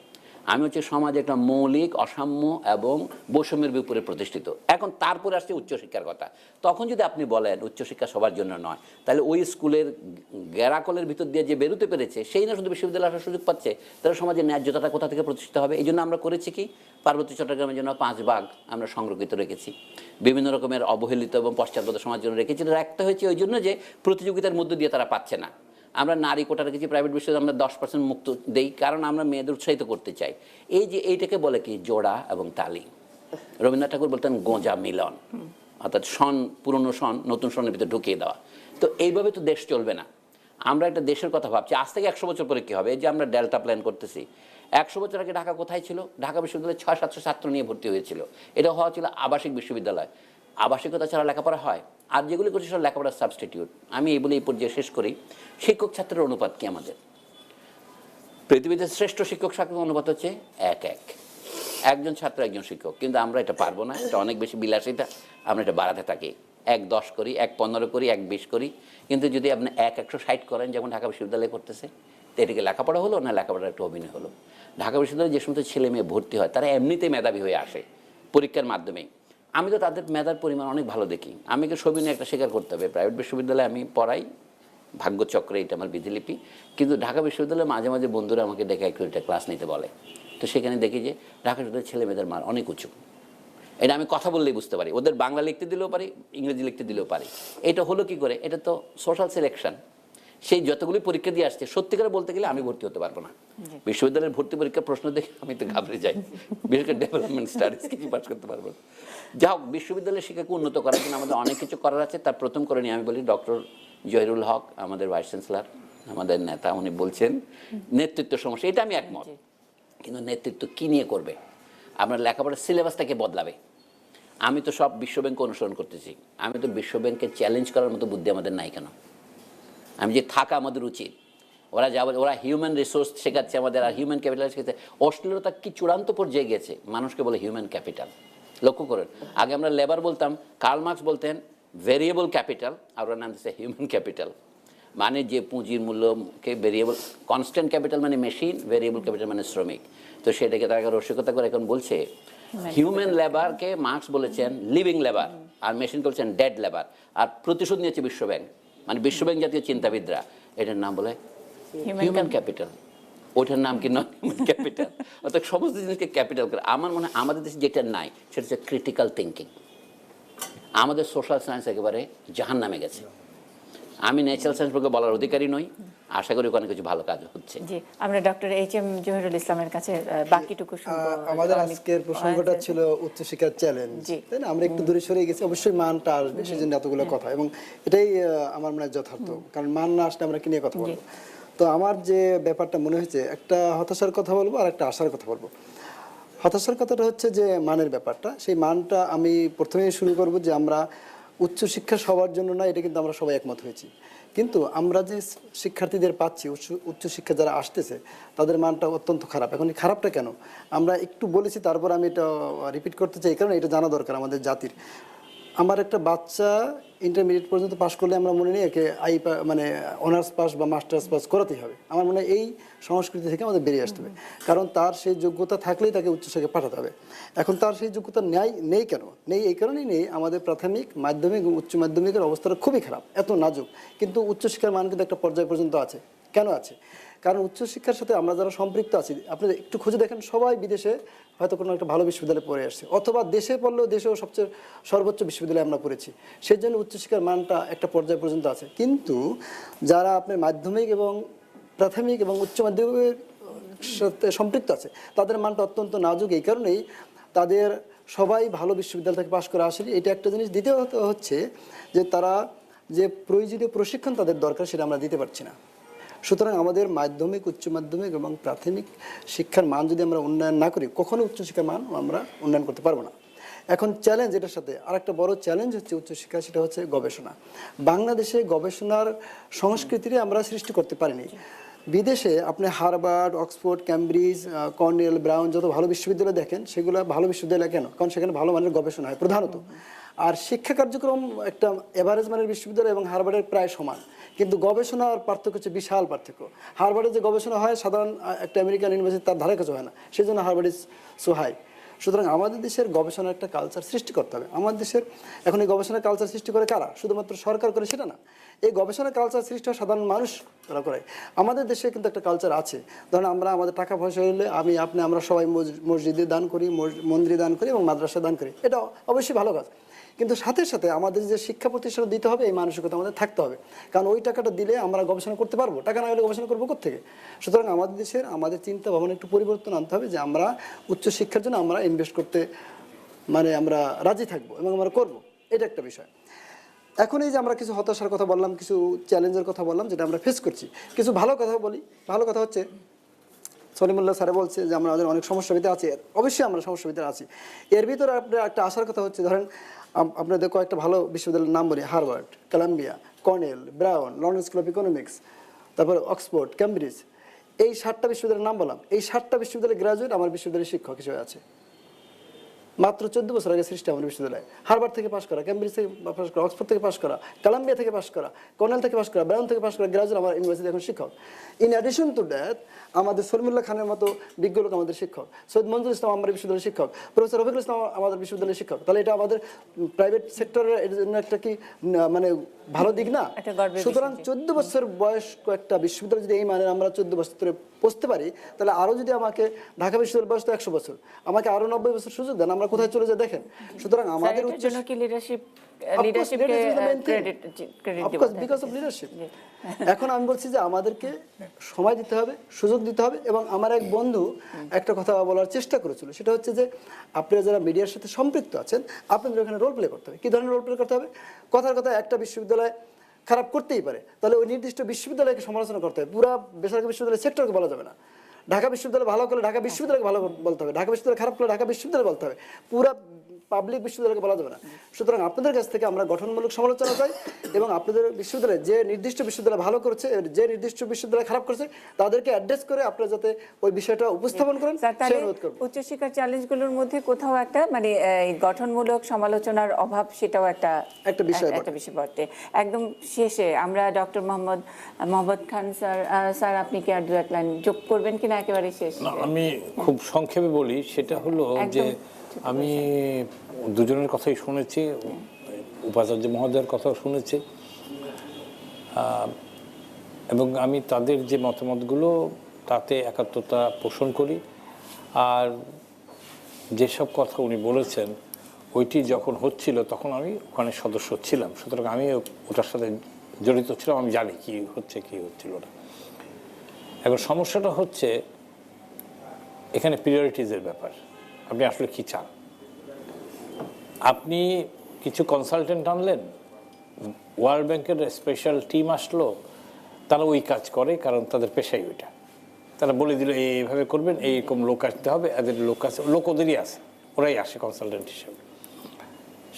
আমি হচ্ছে সমাজে একটা মৌলিক অসাম্য এবং বৈষম্যের বিপরীতে প্রতিষ্ঠিত। এখন তারপরে আসছে উচ্চশিক্ষার কথা। তখন যদি আপনি বলেন উচ্চশিক্ষা সবার জন্য নয়, তাহলে ওই স্কুলের গ্যারাকলের ভিতর দিয়ে যে বেরোতে পেরেছে সেই না শুধু বিশ্ববিদ্যালয়ে আসার সুযোগ পাচ্ছে, তাহলে সমাজের ন্যায্যতাটা কোথা থেকে প্রতিষ্ঠিত হবে? এই জন্য আমরা করেছি কি, পার্বত্য চট্টগ্রামের জন্য 5 ভাগ আমরা সংরক্ষিত রেখেছি, বিভিন্ন রকমের অবহেলিত এবং পশ্চাৎপদ সমাজের জন্য রেখেছি। রাখতে হয়েছে ওই জন্য যে প্রতিযোগিতার মধ্য দিয়ে তারা পাচ্ছে না। আমরা নারী কোটা রেখেছি, প্রাইভেট বিশ্ববিদ্যালয়ে আমরা 10% মুক্ত দেই, কারণ আমরা মেয়েদের উৎসাহিত করতে চাই। এই যে এইটাকে বলে কি জোড়া এবং তালি। রবীন্দ্রনাথ ঠাকুর বলতেন গোঁজা মিলন, অর্থাৎ সন, পুরনো সন নতুন সনের ভিতরে ঢুকিয়ে দেওয়া। তো এইভাবে তো দেশ চলবে না। আমরা একটা দেশের কথা ভাবছি, আজ থেকে 100 বছর পরে কী হবে? এই যে আমরা ডেল্টা প্ল্যান করতেছি, 100 বছর আগে ঢাকা কোথায় ছিল? ঢাকা বিশ্ববিদ্যালয়ে 600-700 ছাত্র নিয়ে ভর্তি হয়েছিল। এটা হওয়া ছিল আবাসিক বিশ্ববিদ্যালয়। আবাসিকতা ছাড়া লেখাপড়া হয়? আর যেগুলি করছে সেটা লেখাপড়ার সাবস্টিটিউট। আমি এই বলে এই পর্যায়ে শেষ করি, শিক্ষক ছাত্রের অনুপাত কি আমাদের? পৃথিবীতে শ্রেষ্ঠ শিক্ষক ছাত্রের অনুপাত হচ্ছে 1-1, একজন ছাত্র একজন শিক্ষক। কিন্তু আমরা এটা পারবো না, এটা অনেক বেশি বিলাসিতা, আমরা এটা বাড়াতে থাকি। 1-10 করি, 1-15 করি, 1-20 করি। কিন্তু যদি আপনি 1-160 করেন, যেমন ঢাকা বিশ্ববিদ্যালয়ে করতেছে, তো এটাকে লেখাপড়া হলো না লেখাপড়ার একটু অভিনয় হলো? ঢাকা বিশ্ববিদ্যালয়ে যে সমস্ত ছেলে মেয়ে ভর্তি হয় তারা এমনিতেই মেধাবী হয়ে আসে পরীক্ষার মাধ্যমে। আমি তো তাদের মেধার পরিমাণ অনেক ভালো দেখি। আমি কি সবিনয় একটা স্বীকার করতে হবে, প্রাইভেট বিশ্ববিদ্যালয়ে আমি পড়াই, ভাগ্যচক্রে এটা আমার বিধিলিপি। কিন্তু ঢাকা বিশ্ববিদ্যালয়ে মাঝে মাঝে বন্ধুরা আমাকে ডেকে একটু এটা ক্লাস নিতে বলে, তো সেখানে দেখি যে ঢাকা বিশ্ববিদ্যালয়ের ছেলে মেয়েদের মান অনেক উঁচু। এটা আমি কথা বললেই বুঝতে পারি, ওদের বাংলা লিখতে দিলেও পারি, ইংরেজি লিখতে দিলেও পারি। এটা হলো কি করে? এটা তো সোশ্যাল সিলেকশন। সেই যতগুলি পরীক্ষা দিয়ে আসছে, সত্যিকারে বলতে গেলে আমি ভর্তি হতে পারবো না। বিশ্ববিদ্যালয়ের ভর্তি পরীক্ষার প্রশ্ন দেখে আমি তো ঘাবড়ে যাই, বিশেষ করে ডেভেলপমেন্ট স্টাডিজ কিছু পাস করতে পারবো না। যা হোক, বিশ্ববিদ্যালয়ের শিক্ষাকে উন্নত করার জন্য আমাদের অনেক কিছু করার আছে। তার প্রথম করে নিয়ে আমি বলি, ডক্টর জহিরুল হক আমাদের ভাইস চ্যান্সেলর, আমাদের নেতা, উনি বলছেন নেতৃত্ব সমস্যা। এটা আমি একমত, কিন্তু নেতৃত্ব কী নিয়ে করবে? আপনার লেখাপড়ার সিলেবাসটাকে বদলাবে। আমি তো সব বিশ্বব্যাংক অনুসরণ করতেছি, আমি তো বিশ্বব্যাংককে চ্যালেঞ্জ করার মতো বুদ্ধি আমাদের নাই কেন? আমি যে থাকা আমাদের উচিত। ওরা যা বলে, ওরা হিউম্যান রিসোর্স শেখাচ্ছে আমাদের, আর হিউম্যান ক্যাপিটাল শেখাচ্ছে। অশ্লীলতা কি চূড়ান্ত পর্যায়ে গেছে, মানুষকে বলে হিউম্যান ক্যাপিটাল। লক্ষ্য করেন, আগে আমরা লেবার বলতাম, কার্ল মার্কস বলতেন ভেরিয়েবল ক্যাপিটাল, আর ওরা নাম দিচ্ছে হিউম্যান ক্যাপিটাল। মানে যে পুঁজির মূল্যকে ভেরিয়েবল, কনস্ট্যান্ট ক্যাপিটাল মানে মেশিন, ভেরিয়েবল ক্যাপিটাল মানে শ্রমিক। তো সেটাকে তারা রসিকতা করে এখন বলছে হিউম্যান লেবারকে মার্কস বলেছেন লিভিং লেবার, আর মেশিনকে বলছেন ডেড লেবার। আর প্রতিশোধ নিয়েছে বিশ্বব্যাংক, মানে বিশ্বব্যাংক জাতীয় চিন্তাবিদরা এটার নাম বলে হিউম্যান ক্যাপিটাল। ওইটার নাম কি নন হিউম্যান ক্যাপিটাল। অর্থাৎ সমস্ত জিনিসকে ক্যাপিটাল করে। আমার মনে হয় আমাদের দেশে যেটা নাই সেটা হচ্ছে ক্রিটিক্যাল থিঙ্কিং। আমাদের সোশ্যাল সায়েন্স একেবারে জাহান নামে গেছে। আমি ন্যাচারাল সায়েন্স বলতে বলার অধিকারী নই, আশা করি ওখানে কিছু ভালো কাজ হচ্ছে। জি, আমরা ডক্টর এইচ.এম. জহিরুল ইসলামের কাছে বাকিটুকু শুনবো। আমাদের আজকের প্রসঙ্গটা ছিল উচ্চশিক্ষার চ্যালেঞ্জ, জি। তাই না? আমরা একটু দূরে সরে গেছি, অবশ্যই মানটা আসবে, সেই জন্য এতগুলো কথা, এবং এটাই আমার মনে হয় যথার্থ, কারণ মান না আসলে আমরা কি নিয়ে কথা বলবো। তো আমার যে ব্যাপারটা মনে হয়েছে, একটা হতাশার কথা বলবো আর একটা আশার কথা বলবো। হতাশার কথাটা হচ্ছে যে মানের ব্যাপারটা, সেই মানটা আমি প্রথমেই শুরু করব যে আমরা উচ্চশিক্ষা সবার জন্য না, এটা কিন্তু আমরা সবাই একমত হয়েছি, কিন্তু আমরা যে শিক্ষার্থীদের পাচ্ছি, উচ্চশিক্ষা যারা আসতেছে তাদের মানটা অত্যন্ত খারাপ। এখন এই খারাপটা কেন আমরা একটু বলেছি, তারপর আমি এটা রিপিট করতে চাই, কারণ এটা জানা দরকার আমাদের জাতির। আমার একটা বাচ্চা ইন্টারমিডিয়েট পর্যন্ত পাশ করলে আমরা মনে নিই একে মানে অনার্স পাস বা মাস্টার্স পাস করাতেই হবে। আমার মনে হয় এই সংস্কৃতি থেকে আমাদের বেরিয়ে আসতে হবে, কারণ তার সেই যোগ্যতা থাকলেই তাকে উচ্চশিক্ষায় পাঠাতে হবে। এখন তার সেই যোগ্যতা নেই কেন? নেই এই কারণেই নেই, আমাদের প্রাথমিক, মাধ্যমিক এবং উচ্চ মাধ্যমিকের অবস্থাটা খুবই খারাপ, এত নাজুক। কিন্তু উচ্চশিক্ষার মান কিন্তু একটা পর্যায় পর্যন্ত আছে। কেন আছে? কারণ উচ্চশিক্ষার সাথে আমরা যারা সম্পৃক্ত আছি, আপনি একটু খুঁজে দেখেন, সবাই বিদেশে হয়তো কোনো একটা ভালো বিশ্ববিদ্যালয়ে পড়ে আসছে, অথবা দেশে পড়লেও দেশেও সবচেয়ে সর্বোচ্চ বিশ্ববিদ্যালয়ে আমরা পড়েছি। সেই জন্য উচ্চশিক্ষার মানটা একটা পর্যায় পর্যন্ত আছে। কিন্তু যারা আপনার মাধ্যমিক এবং প্রাথমিক এবং উচ্চ মাধ্যমিকের সাথে সম্পৃক্ত আছে, তাদের মানটা অত্যন্ত নাজুক। এই কারণেই তাদের সবাই ভালো বিশ্ববিদ্যালয় থেকে পাশ করে আসেনি, এটা একটা জিনিস। দ্বিতীয় হচ্ছে যে তারা যে প্রয়োজনীয় প্রশিক্ষণ তাদের দরকার, সেটা আমরা দিতে পারছি না। সুতরাং আমাদের মাধ্যমিক, উচ্চ মাধ্যমিক এবং প্রাথমিক শিক্ষার মান যদি আমরা উন্নয়ন না করি, কখনো উচ্চশিক্ষার মান আমরা উন্নয়ন করতে পারবো না। এখন চ্যালেঞ্জ, এটার সাথে আরেকটা বড় চ্যালেঞ্জ হচ্ছে উচ্চশিক্ষা, সেটা হচ্ছে গবেষণা। বাংলাদেশে গবেষণার সংস্কৃতিটা আমরা সৃষ্টি করতে পারিনি। বিদেশে আপনি Harvard, Oxford, Cambridge, colonel, brown যত ভালো বিশ্ববিদ্যালয় দেখেন, সেগুলো ভালো বিশ্ববিদ্যালয় কেন? কারণ সেখানে ভালো মানের গবেষণা হয় প্রধানত। আর শিক্ষা কার্যক্রম একটা এভারেজ মানের বিশ্ববিদ্যালয় এবং হার্ভার্ডের প্রায় সমান, কিন্তু গবেষণার পার্থক্য হচ্ছে বিশাল পার্থক্য। হার্ভার্ডে যে গবেষণা হয় সাধারণ একটা আমেরিকান ইউনিভার্সিটি তার ধারে কাছে হয় না, সেই জন্য হার্ভার্ড ইজ সো হাই। সুতরাং আমাদের দেশের গবেষণার একটা কালচার সৃষ্টি করতে হবে। আমাদের দেশের এখন এই গবেষণার কালচার সৃষ্টি করে কারা? শুধুমাত্র সরকার করে সেটা না, এই গবেষণার কালচার সৃষ্টি হয় সাধারণ মানুষ তারা করে। আমাদের দেশে কিন্তু একটা কালচার আছে, ধরেন আমরা আমাদের টাকা পয়সা হলে আমরা সবাই মসজিদে দান করি, মন্দিরে দান করি এবং মাদ্রাসা দান করি, এটা অবশ্যই ভালো কাজ। কিন্তু সাথে সাথে আমাদের যে শিক্ষা প্রতিষ্ঠান দিতে হবে, এই মানসিকতা আমাদের থাকতে হবে, কারণ ওই টাকাটা দিলে আমরা গবেষণা করতে পারবো, টাকা না হলে গবেষণা করবো কোত্থেকে? সুতরাং আমাদের দেশের আমাদের চিন্তা ভাবনা একটু পরিবর্তন আনতে হবে, যে আমরা উচ্চশিক্ষার জন্য আমরা ইনভেস্ট করতে আমরা রাজি থাকবো এবং আমরা করবো, এটা একটা বিষয়। এখন এই যে আমরা কিছু হতাশার কথা বললাম, কিছু চ্যালেঞ্জের কথা বললাম যেটা আমরা ফেস করছি, কিছু ভালো কথা বলি। ভালো কথা হচ্ছে সলিমুল্লাহ স্যারে বলছে যে আমাদের অনেক সমস্যার ভিতরে আছি, অবশ্যই আমরা সমস্যার ভিতরে আছি। এর ভিতরে আপনার একটা আসার কথা হচ্ছে, ধরেন আপনাদের কয়েকটা ভালো বিশ্ববিদ্যালয়ের নাম বলি: Harvard, Columbia, colonel, brown, London school of economics, তারপর অক্সফোর্ড, ক্যামব্রিজ। এই 7টা বিশ্ববিদ্যালয়ের নাম বললাম, এই 7টা বিশ্ববিদ্যালয়ের গ্রাজুয়েট আমার বিশ্ববিদ্যালয়ের শিক্ষক হিসেবে আছে। মাত্র 14 বছর আগে সৃষ্টি আমার বিশ্ববিদ্যালয়। হার্ভার্ড থেকে পাশ করা, ক্যামব্রিজ থেকে পাশ করা, অক্সফোর্ড থেকে পাশ করা, কলাম্বিয়া থেকে পাশ করা, কর্নেল থেকে পাশ করা, ব্রাউন থেকে পাশ করা গ্রাজুয়েট আমার ইউনিভার্সিটি এখন শিক্ষক। ইন অ্যাডিশন টু দ্যাট, আমাদের সলিমুল্লাহ খানের মতো বিজ্ঞ লোক আমাদের শিক্ষক, সৈয়দ মঞ্জুর ইসলাম আমার বিশ্ববিদ্যালয়ের শিক্ষক, প্রফেসর রফিকুল ইসলাম আমাদের বিশ্ববিদ্যালয়ের শিক্ষক। তাহলে এটা আমাদের প্রাইভেট সেক্টরের এর জন্য একটা কি মানে ভালো দিক না? সুতরাং 14 বছর বয়স্ক একটা বিশ্ববিদ্যালয় যদি এই মানের আমরা 14 বছর ধরে পৌঁছতে পারি, তাহলে আরও যদি আমাকে ঢাকা বিশ্ববিদ্যালয় বয়স তো 100 বছর, আমাকে আরও 90 বছর সুযোগ দেন, আমরা কোথায় চলে যায় দেখেন। সুতরাং আমাদের জন্য কি এখন আমি বলছি যে আমাদেরকে সময় দিতে হবে, সুযোগ দিতে হবে। এবং আমার এক বন্ধু একটা কথা বলার চেষ্টা করেছিল, সেটা হচ্ছে যে আপনারা যারা মিডিয়ার সাথে সম্পৃক্ত আছেন, আপনাদের ওখানে রোল প্লে করতে হবে। কী ধরনের রোল প্লে করতে হবে? কথার কথা একটা বিশ্ববিদ্যালয় খারাপ করতেই পারে, তাহলে ওই নির্দিষ্ট বিশ্ববিদ্যালয়কে সমালোচনা করতে হবে, পুরো বেসরকারি বিশ্ববিদ্যালয় সেক্টরকে বলা যাবে না। ঢাকা বিশ্ববিদ্যালয় ভালো করলে ঢাকা বিশ্ববিদ্যালয়কে ভালো বলতে হবে, ঢাকা বিশ্ববিদ্যালয় খারাপ করলে ঢাকা বিশ্ববিদ্যালয় বলতে হবে। পুরো পাবলিক বিশ্ববিদ্যালয়কে বলা যাবে না। সুতরাং আপনাদের কাছ থেকে আমরা গঠনমূলক সমালোচনা চাই এবং আপনাদের বিশ্ববিদ্যালয়ে যে নির্দিষ্ট বিশ্ববিদ্যালয় ভালো করেছে, যে নির্দিষ্ট বিশ্ববিদ্যালয় খারাপ করেছে, তাদেরকে অ্যাড্রেস করে আপনারা যাতে ওই বিষয়টা উপস্থাপন করেন স্যার, সেই তাহলে অনুরোধ করব। উচ্চশিক্ষার চ্যালেঞ্জগুলোর মধ্যে কোথাও একটা মানে এই গঠনমূলক সমালোচনার অভাব, সেটাও একটা বিষয় বটে। একটা বিষয় বটে। একদম শেষে আমরা ডক্টর মোহাম্মদ খান স্যার আপনি কি আর দু এক লাইন যোগ করবেন কিনা একেবারে শেষ? না, আমি খুব সংক্ষেপে বলি, সেটা হলো যে আমি দুজনের কথাই শুনেছি, উপাচার্য মহোদয়ের কথাও শুনেছি, এবং আমি তাদের যে মতামতগুলো তাতে একাত্মতা পোষণ করি। আর যেসব কথা উনি বলেছেন ওইটি যখন হচ্ছিল তখন আমি ওখানে সদস্য ছিলাম, সুতরাং আমি ওটার সাথে জড়িত ছিলাম, আমি জানি কি হচ্ছে কি হচ্ছিল না। এখন সমস্যাটা হচ্ছে এখানে প্রিয়রিটিজের ব্যাপার। আপনি আসলে কি চান? আপনি কিছু কনসালটেন্ট আনলেন, ওয়ার্ল্ড ব্যাংকের স্পেশাল টিম আসলো, তারা ওই কাজ করে কারণ তাদের পেশাই ওইটা। তারা বলে দিল এইভাবে করবেন, এইরকম লোক আসতে হবে, এদের লোক আছে, লোক ওদেরই আছে, ওরাই আসে কনসালটেন্ট হিসেবে।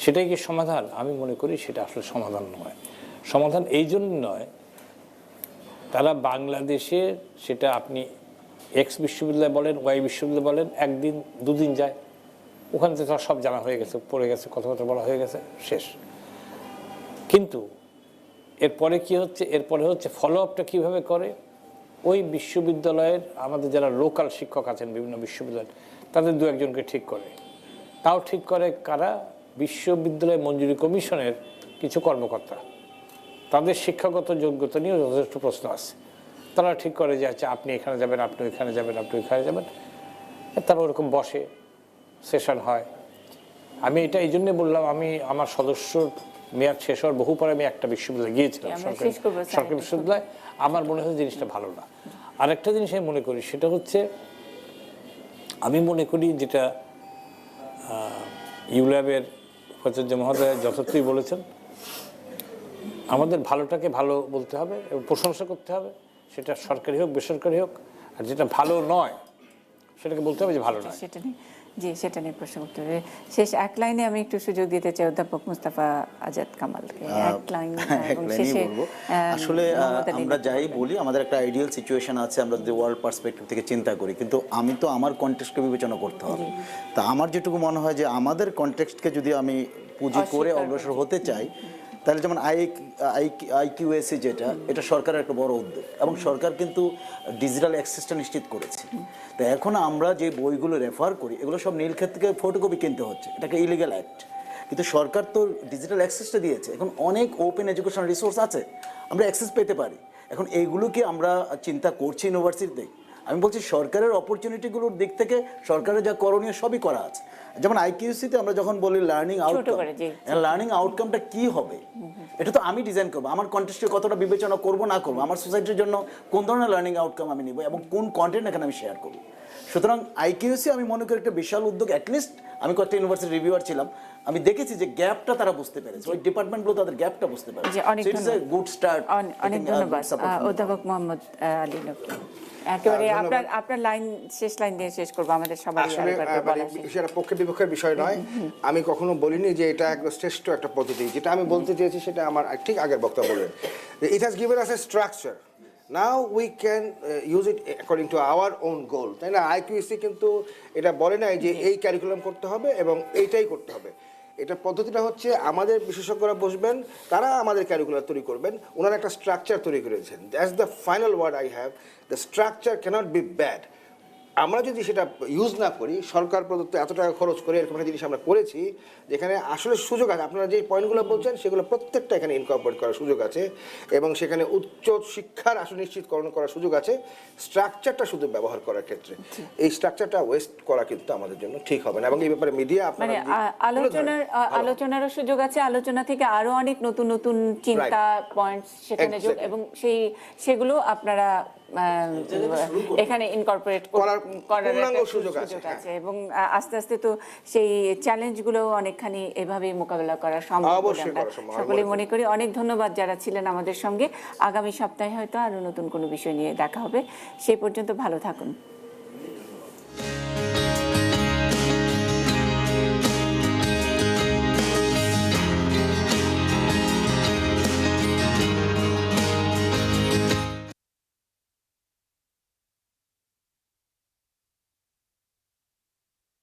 সেটাই কি সমাধান? আমি মনে করি সেটা আসলে সমাধান নয়। সমাধান এই জন্য নয়, তারা বাংলাদেশে, সেটা আপনি এক্স বিশ্ববিদ্যালয় বলেন, ওয়াই বিশ্ববিদ্যালয় বলেন, একদিন দুদিন যায়, ওখান থেকে তারা সব জানা হয়ে গেছে, পড়ে গেছে, কথাবার্তা বলা হয়ে গেছে, শেষ। কিন্তু এরপরে কি হচ্ছে? এরপরে হচ্ছে ফলো আপটা কীভাবে করে ওই বিশ্ববিদ্যালয়ের আমাদের যারা লোকাল শিক্ষক আছেন বিভিন্ন বিশ্ববিদ্যালয়, তাদের দু একজনকে ঠিক করে। তাও ঠিক করে কারা? বিশ্ববিদ্যালয় মঞ্জুরি কমিশনের কিছু কর্মকর্তা। তাদের শিক্ষাগত যোগ্যতা নিয়েও যথেষ্ট প্রশ্ন আছে। তারা ঠিক করে যে আচ্ছা আপনি এখানে যাবেন, আপনি ওইখানে যাবেন, আপনি ওইখানে যাবেন। তারা ওরকম বসে, সেশন হয়। আমি এটা এই জন্যে বললাম, আমি আমার সদস্য মেয়াদ শেষ হওয়ার বহু পরে আমি একটা বিশ্ববিদ্যালয়ে গিয়েছিলাম, সরকারি বিশ্ববিদ্যালয়। আমার মনে হয় জিনিসটা ভালো না। আরেকটা জিনিস আমি মনে করি, সেটা হচ্ছে আমি মনে করি যেটা ইউল্যাবের উপাচার্য মহোদয় যথার্থই বলেছেন, আমাদের ভালোটাকে ভালো বলতে হবে এবং প্রশংসা করতে হবে, সেটা সরকারি হোক বেসরকারি হোক। আর যেটা ভালো নয় সেটাকে বলতে হবে যে ভালো নয়। সেটা নিয়ে সেটা নিয়ে প্রশ্ন করতে হবে। শেষ এক লাইনে আমি একটু সুযোগ দিতে চাই অধ্যাপক মুস্তাফা আজাদ কামালকে, এক লাইন এবং শেষে আসলে আমরা যাই বলি, আমাদের একটা আইডিয়াল সিচুয়েশন আছে, আমরা যদি ওয়ার্ল্ড পার্সপেক্টিভ থেকে চিন্তা করি, কিন্তু আমি তো আমার কনটেক্সটকে বিবেচনা করতে হবে। তা আমার যেটুকু মনে হয় যে আমাদের কনটেক্সটকে যদি আমি পুঁজি করে অগ্রসর হতে চাই, তাহলে যেমন আইকিউএসি যেটা, এটা সরকারের একটা বড় উদ্যোগ এবং সরকার কিন্তু ডিজিটাল অ্যাক্সেসটা নিশ্চিত করেছে। তো এখন আমরা যে বইগুলো রেফার করি এগুলো সব নীলক্ষেত থেকে ফটোকপি কিনতে হচ্ছে, এটাকে ইলিগাল অ্যাক্ট। কিন্তু সরকার তো ডিজিটাল অ্যাক্সেসটা দিয়েছে, এখন অনেক ওপেন এডুকেশন রিসোর্স আছে, আমরা অ্যাক্সেস পেতে পারি। এখন এইগুলোকে আমরা চিন্তা করছি ইউনিভার্সিটিতে। আমি বলছি সরকারের অপরচুনিটিগুলোর দিক থেকে সরকারের যা করণীয় সবই করা আছে। যেমন আইকিউসিতে আমরা যখন বলি লার্নিং আউটকাম, লার্নিং আউটকামটা কি হবে এটা তো আমি ডিজাইন করবো, আমার কন্টেস্টে কতটা বিবেচনা করবো না করবো, আমার সোসাইটির জন্য কোন ধরনের লার্নিং আউটকাম আমি নিব এবং কোন কন্টেন্ট এখানে আমি শেয়ার করবো। সুতরাং আইকিউসি আমি মনে করি একটা বিশাল উদ্যোগ। অ্যাটলিস্ট আমি কয়েকটা ইউনিভার্সিটি রিভিউয়ার ছিলাম, আমি দেখেছি যে গ্যাপটা তারা বুঝতে পেরেছে, ওই ডিপার্টমেন্টগুলো তাদের গ্যাপটা বুঝতে পেরেছে। Good start. অনেক ধন্যবাদ অধ্যাপক মোহাম্মদ আলী নকী। একেবারে আপনার লাইন, শেষ লাইন দিয়ে শেষ করবো, আমাদের সবাই আসলে সেটা পক্ষে বিপক্ষের বিষয় নয়। আমি কখনো বলিনি যে এটা একদম শ্রেষ্ঠ একটা পদ্ধতি। যেটা আমি বলতে চেয়েছি সেটা আমার ঠিক আগের বক্তব্য বললেন, it has given us a structure, now we can use it according to our own goal, তাই না? আইকিউএসি কিন্তু এটা বলে নাই যে এই ক্যারিকুলাম করতে হবে এবং এইটাই করতে হবে। এটা পদ্ধতিটা হচ্ছে আমাদের বিশেষজ্ঞরা বসবেন, তারা আমাদের ক্যারিকুলাম তৈরি করবেন, ওনারা একটা স্ট্রাকচার তৈরি করেছেন। That's the final word I have, the structure cannot be bad. আমরা যদি সেটা ইউজ না করি, সরকার প্রদত্ত এত টাকা খরচ করে এরকম একটা জিনিস আমরা করেছি যেখানে আসলে সুযোগ আছে, আপনারা যে পয়েন্টগুলো বলছেন সেগুলো প্রত্যেকটা এখানে ইনকর্পোরেট করার সুযোগ আছে এবং সেখানে উচ্চ শিক্ষার আসলে নিশ্চিতকরণ করার সুযোগ আছে। স্ট্রাকচারটা শুধু ব্যবহার করার ক্ষেত্রে এই স্ট্রাকচারটা ওয়েস্ট করা কিন্তু আমাদের জন্য ঠিক হবে না এবং এই ব্যাপারে মিডিয়া মানে আলোচনারও সুযোগ আছে, আলোচনা থেকে আরো অনেক নতুন নতুন চিন্তা পয়েন্টস সেখানে যোগ এবং সেগুলো আপনারা এখানে ইনকর্পোরেট করার সুযোগ আছে এবং আস্তে আস্তে তো সেই চ্যালেঞ্জগুলো অনেকখানি এভাবে মোকাবেলা করা সম্ভব বলে আমরা সকলেই মনে করি। অনেক ধন্যবাদ যারা ছিলেন আমাদের সঙ্গে। আগামী সপ্তাহে হয়তো আরো নতুন কোনো বিষয় নিয়ে দেখা হবে। সেই পর্যন্ত ভালো থাকুন।